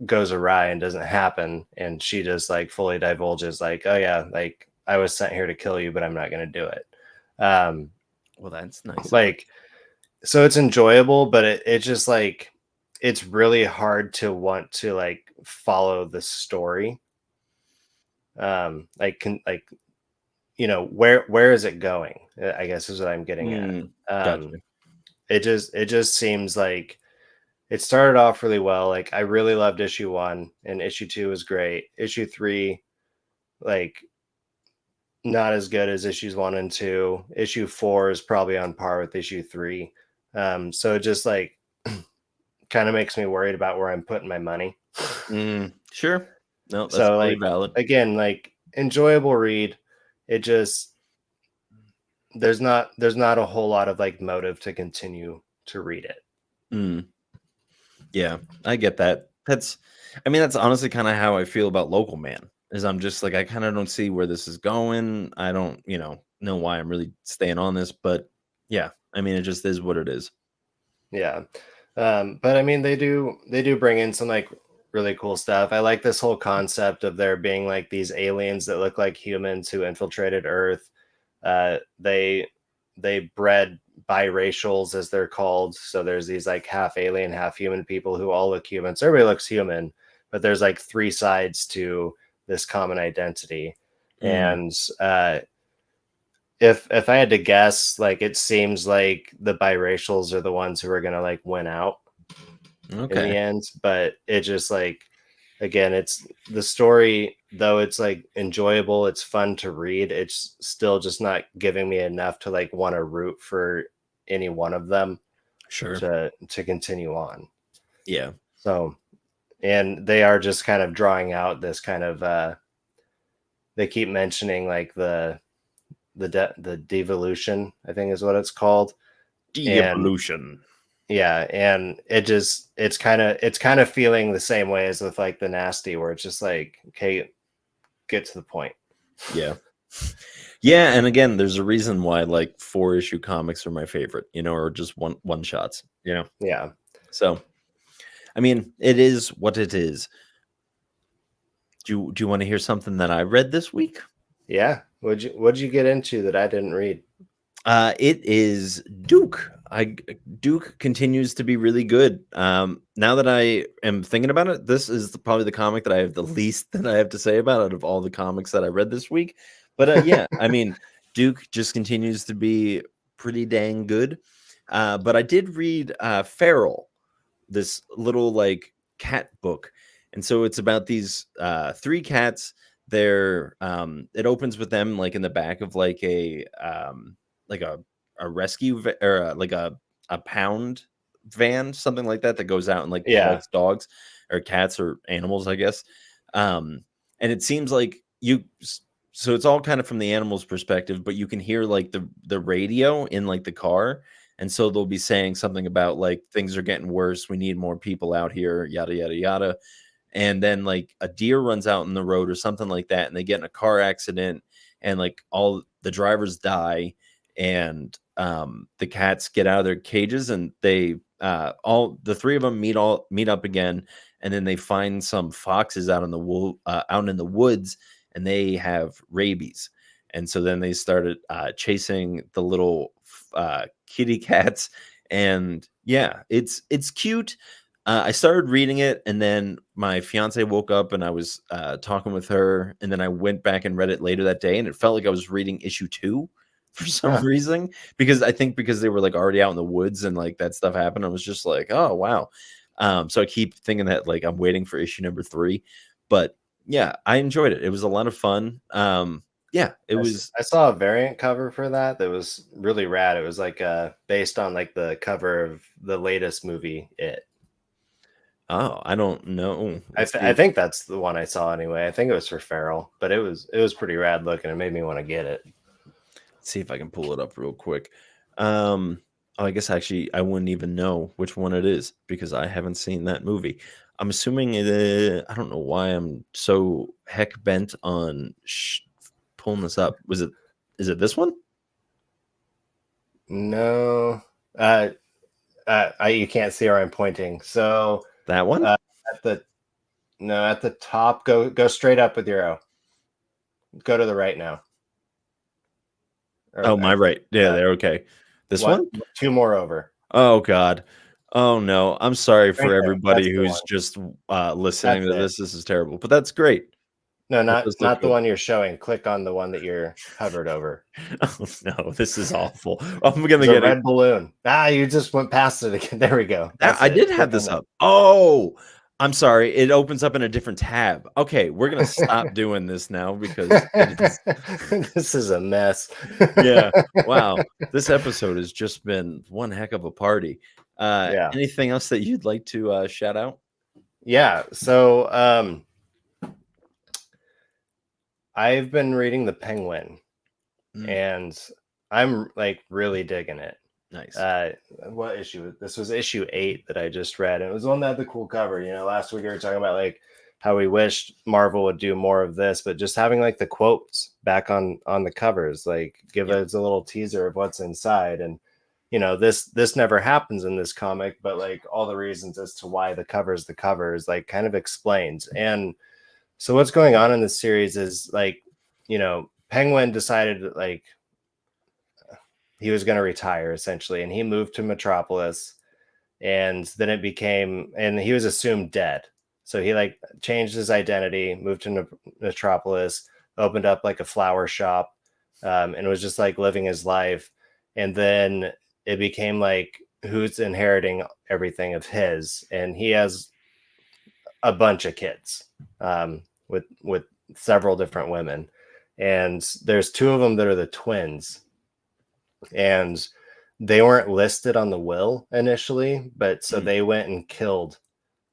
goes awry and doesn't happen, and she just like fully divulges like, oh yeah, like I was sent here to kill you, but I'm not going to do it. Well, that's nice. Like, so it's enjoyable, but it just like it's really hard to want to like follow the story. Like where is it going, I guess is what I'm getting at. Gotcha. It just seems like it started off really well. Like I really loved issue 1, and issue 2 was great. Issue 3, like not as good as issues 1 and 2. Issue 4 is probably on par with issue 3. So it just like kind of makes me worried about where I'm putting my money. Sure. No, that's So totally like valid. again, like enjoyable read. It just there's not a whole lot of like motive to continue to read it. Yeah, I get that. That's honestly kind of how I feel about Local Man. Is I'm just like I kind of don't see where this is going. I don't, know why I'm really staying on this, but yeah, it just is what it is. Yeah. But I mean they do bring in some like really cool stuff. I like this whole concept of there being like these aliens that look like humans who infiltrated Earth. They bred biracials, as they're called. So there's these like half alien, half human people who all look human. So everybody looks human, but there's like three sides to this common identity. Mm, And if I had to guess, like it seems like the biracials are the ones who are gonna like win out in the okay, end. But it just like again, it's the story, though it's like enjoyable, it's fun to read, it's still just not giving me enough to like want to root for any one of them sure, to continue on. yeah, So, and they are just kind of drawing out this kind of they keep mentioning like the devolution, I think is what it's called. And de-evolution. yeah, and it's kind of feeling the same way as with like the nasty, where it's just like, okay, get to the point. Yeah, yeah, and again, there's a reason why like 4-issue comics are my favorite, or just one shots, Yeah. So, it is what it is. Do you want to hear something that I read this week? Yeah. What'd you get into that I didn't read? It is Duke. Duke continues to be really good. Now that I am thinking about it, this is probably the comic that I have the least that I have to say about out of all the comics that I read this week. But yeah, Duke just continues to be pretty dang good. But I did read Feral, this little like cat book, and so it's about these 3 cats. They're it opens with them like in the back of like like a rescue or like a pound van, something like that goes out and like Yeah. collects dogs or cats or animals, I guess. And it seems like so it's all kind of from the animal's perspective, but you can hear like the radio in like the car, and so they'll be saying something about like things are getting worse, we need more people out here, yada yada yada. and then like a deer runs out in the road or something like that, and they get in a car accident, and like all the drivers die, and the cats get out of their cages, and they all the three of them meet up again, and then they find some foxes out in the out in the woods, and they have rabies, and so then they started chasing the little kitty cats, and yeah, it's cute. I started reading it, and then my fiance woke up, and I was talking with her, and then I went back and read it later that day, and it felt like I was reading issue 2 for some Huh. reason, because I think because they were like already out in the woods and like that stuff happened, I was just like, oh wow. So I keep thinking that like I'm waiting for issue number 3, but yeah, I enjoyed it. It was a lot of fun. Yeah, it was. I saw a variant cover for that was really rad. It was like based on like the cover of the latest movie, It. Oh, I don't know. Let's I see. think that's the one I saw anyway. I think it was for Farrell, but it was pretty rad looking. It made me want to get it. See if I can pull it up real quick. Oh, I guess actually I wouldn't even know which one it is because I haven't seen that movie. I'm assuming I don't know why I'm so heck bent on pulling this up. Is it this one? No, you can't see where I'm pointing. So That one? at the no at the top, go straight up with your arrow. Go to the right now. Oh, my right. Yeah, Uh, there. Okay. This what? one? 2 more over. Oh God. Oh no. I'm sorry Right for there. That's everybody the who's one. just listening That's to it. this. This is terrible, but that's great. No, That does look not the good. one you're showing. Click on the one that you're hovered over. Oh no, this is awful. I'm gonna There's a get it. red balloon. You just went past it again. There we go. That's I it. did Click have on this that. up. Oh, I'm sorry. It opens up in a different tab. Okay, we're gonna stop doing this now because it is. This is a mess. Yeah. Wow. This episode has just been one heck of a party. Yeah. Anything else that you'd like to shout out? Yeah. So I've been reading The Penguin Mm, and I'm like really digging it. nice. Uh what issue? This was issue 8 that I just read. And it was one that had the cool cover. Last week we were talking about like how we wished Marvel would do more of this, but just having like the quotes back on the covers, like give Yep. us a little teaser of what's inside. And this never happens in this comic, but like all the reasons as to why the covers like kind of explains. And so what's going on in this series is like, Penguin decided that like he was going to retire essentially, and he moved to Metropolis, and then and he was assumed dead. So he like changed his identity, moved to Metropolis, opened up like a flower shop, and was just like living his life. And then it became like who's inheriting everything of his, and he has a bunch of kids with several different women, and there's 2 of them that are the twins, and they weren't listed on the will initially, but so Mm. they went and killed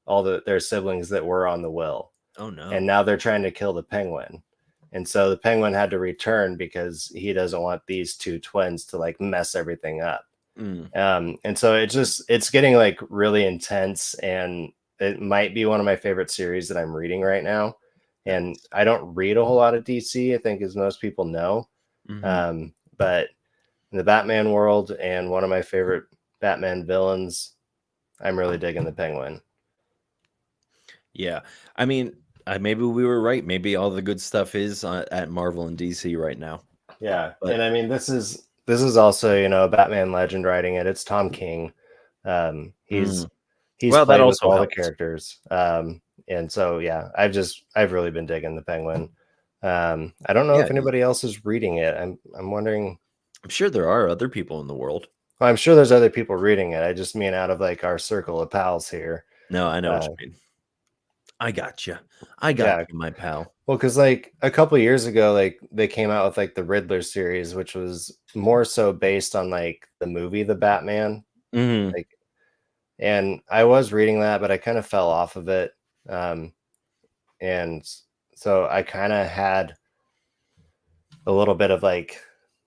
all their siblings that were on the will, Oh no. and now they're trying to kill the penguin. And so the penguin had to return because he doesn't want these 2 twins to like mess everything up. Mm. And so it's getting like really intense, and it might be one of my favorite series that I'm reading right now. And Nice. I don't read a whole lot of DC, I think, as most people know. Hmm. But in the Batman world and one of my favorite Batman villains, I'm really digging the Penguin. Yeah. I mean, maybe we were right. Maybe all the good stuff is at Marvel and DC right now. Yeah, But and I mean this is also a Batman legend writing it. It's Tom King. Um, mm, he's he's well, that played with also all the helps. characters, and so yeah, I've really been digging the Penguin. I don't know Yeah, if anybody else is reading it. I'm wondering. I'm sure there are other people in the world. Well, I'm sure there's other people reading it. I just mean out of like our circle of pals here. No, I know what Uh, you mean. I got you. I got yeah, you, my pal. well, because like a couple years ago, like they came out with like the Riddler series, which was more so based on like the movie The Batman. Hmm. Like, and I was reading that, but I kind of fell off of it. Um, and so I kind of had a little bit of like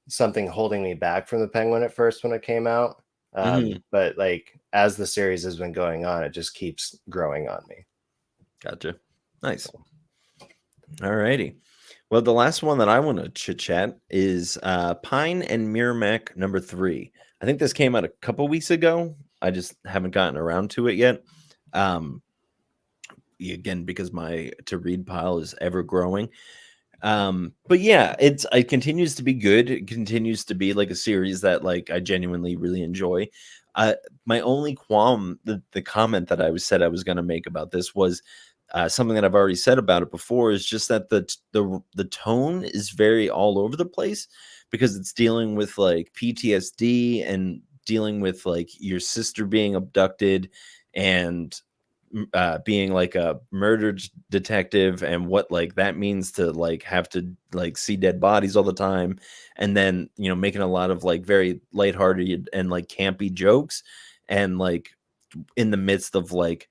something holding me back from the Penguin at first when it came out. Hmm. But like as the series has been going on, it just keeps growing on me. Gotcha. Nice. All righty. Well, the last one that I want to chit chat is Pine and Miramac #3. I think this came out a couple weeks ago. I just haven't gotten around to it yet. Again, because my to read pile is ever growing. But yeah, it continues to be good. It continues to be like a series that like I genuinely really enjoy. My only qualm, the comment that I said I was going to make about this was something that I've already said about it before, is just that the tone is very all over the place, because it's dealing with like PTSD and dealing with like your sister being abducted and being like a murder detective, and what like that means to like have to like see dead bodies all the time, and then making a lot of like very lighthearted and like campy jokes, and like in the midst of like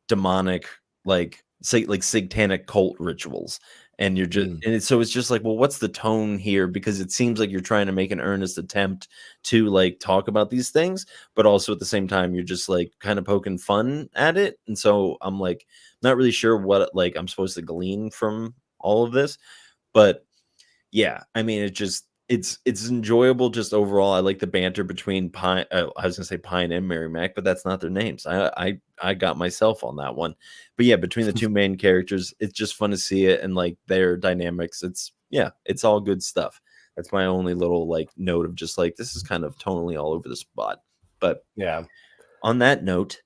demonic like satanic cult rituals. And you're just so it's just like, well, what's the tone here? Because it seems like you're trying to make an earnest attempt to like talk about these things, but also at the same time you're just like kind of poking fun at it. And so I'm like not really sure what like I'm supposed to glean from all of this. But yeah, I mean, it's enjoyable just overall. I like the banter between Pine. I was gonna say Pine and Mary Mac, but that's not their names. I got myself on that one. But yeah, between the two main characters, it's just fun to see it, and like their dynamics. It's all good stuff. That's my only little like note of just like this is kind of tonally all over the spot. But Yeah. On that note,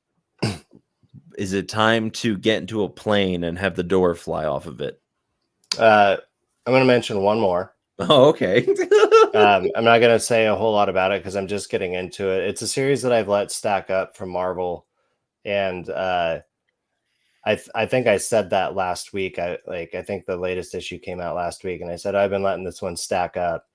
is it time to get into a plane and have the door fly off of it? I'm going to mention one more. Oh, okay. I'm not going to say a whole lot about it because I'm just getting into it. It's a series that I've let stack up from Marvel, and I think I said that last week. I think the latest issue came out last week, and I said I've been letting this one stack up,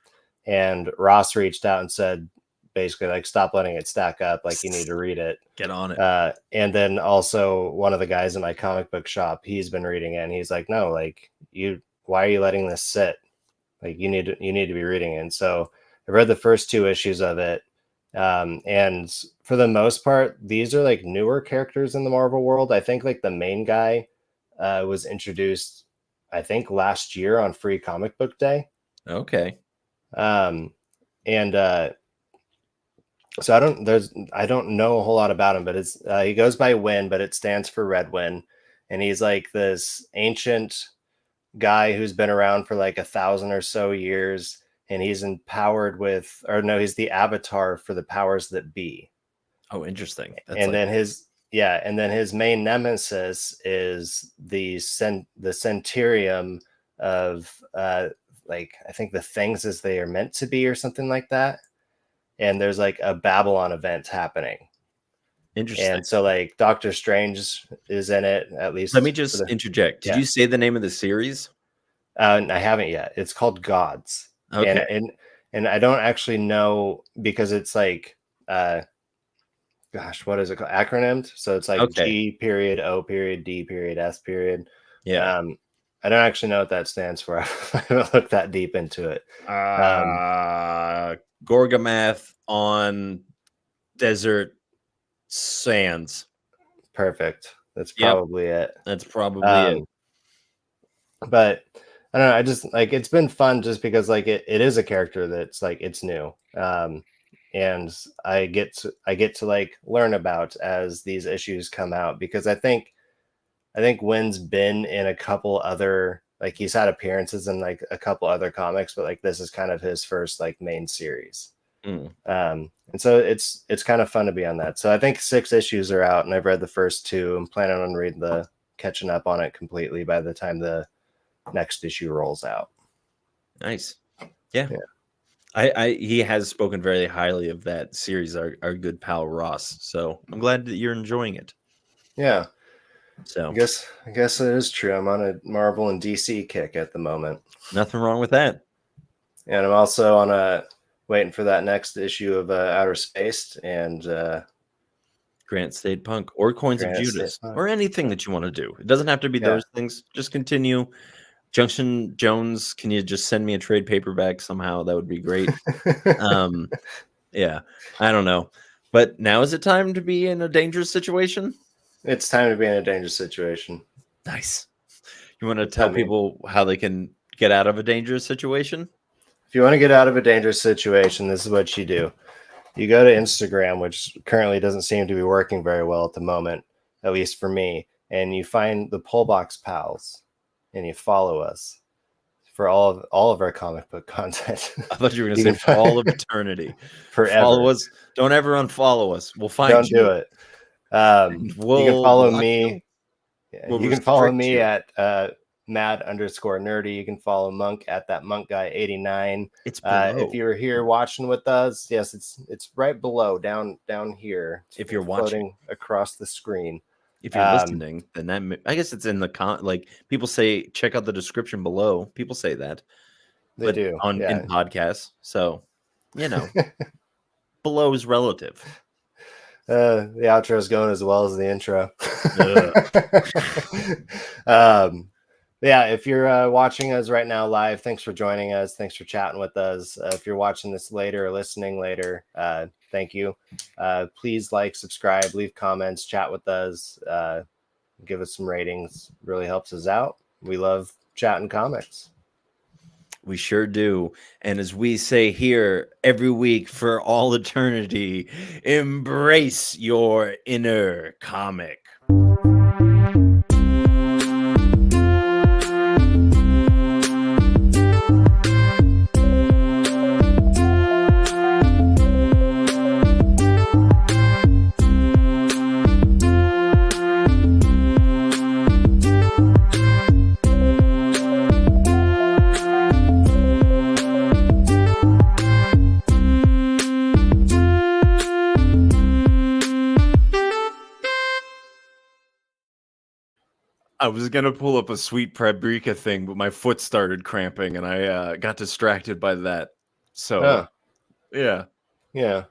and Ross reached out and said basically like stop letting it stack up, like you need to read it. Get on it. And then also one of the guys in my comic book shop, he's been reading it, and he's like, no, like why are you letting this sit? Like you need to be reading it. And so I read the first 2 issues of it. And for the most part, these are like newer characters in the Marvel world. I think like the main guy was introduced, I think last year on Free Comic Book Day. Okay. And so I don't know a whole lot about him, but it's he goes by Win, but it stands for Red Win, and he's like this ancient guy who's been around for like 1,000 or so years, and he's empowered with, or no, he's the avatar for the powers that be. Oh, interesting. That's And like then his main nemesis is the Centurium of like I think the things as they are meant to be or something like that. And there's like a Babylon event happening. interesting. And so like Doctor Strange is in it, at least. Let me just interject. Did you say the name of the series? I haven't yet. It's called Gods. Okay. And I don't actually know because it's like gosh, what is it called? Acronymed. So it's like Okay. G period O period D period S period. Yeah. I don't actually know what that stands for. I haven't looked that deep into it. Gorgamath on desert sands. Perfect. That's Yep. probably it. That's probably it. But I don't know. I just like it's been fun just because like it is a character that's like it's new. And I get to like learn about as these issues come out, because I think Wynn's been in a couple other, like he's had appearances in like a couple other comics, but like this is kind of his first like main series. And so it's kind of fun to be on that. So I think 6 issues are out, and I've read the first 2. I'm planning on reading catching up on it completely by the time the next issue rolls out. Nice. Yeah. He has spoken very highly of that series, our good pal Ross. So I'm glad that you're enjoying it. Yeah. So I guess it is true. I'm on a Marvel and DC kick at the moment. Nothing wrong with that. And I'm also on waiting for that next issue of Outer Space and Grant State Punk or Coins of Judas or anything that you want to do. It doesn't have to be those things. Just continue. Junction Jones, can you just send me a trade paperback somehow? That would be great. Yeah, I don't know. But now is it time to be in a dangerous situation? It's time to be in a dangerous situation. Nice. You want to What's tell that mean? people how they can get out of a dangerous situation? If you want to get out of a dangerous situation, this is what you do. You go to Instagram, which currently doesn't seem to be working very well at the moment, at least for me, and you find the pullboxpals, and you follow us for all of our comic book content. I thought you were going to You say can for all of eternity. Follow forever. us. Don't ever unfollow us. We'll find Don't do you. it. And You can we'll follow block you. me. Yeah, We'll you can follow restrict me you. at mad_nerdy. You can follow Monk at that Monk guy 89. It's below. If you were here watching with us, yes, it's right below, down here. If you're floating watching, across the screen. if you're listening, then I guess it's in the like people say check out the description below. People say that, They but do, in podcasts, so below is relative. The outro is going as well as the intro. Yeah, if you're watching us right now live, thanks for joining us. Thanks for chatting with us. If you're watching this later or listening later, thank you. Please like, subscribe, leave comments, chat with us, give us some ratings. Really helps us out. We love chatting comics. We sure do. And as we say here every week for all eternity, embrace your inner comic. I was going to pull up a sweet paprika thing, but my foot started cramping and I got distracted by that. So, yeah. Yeah.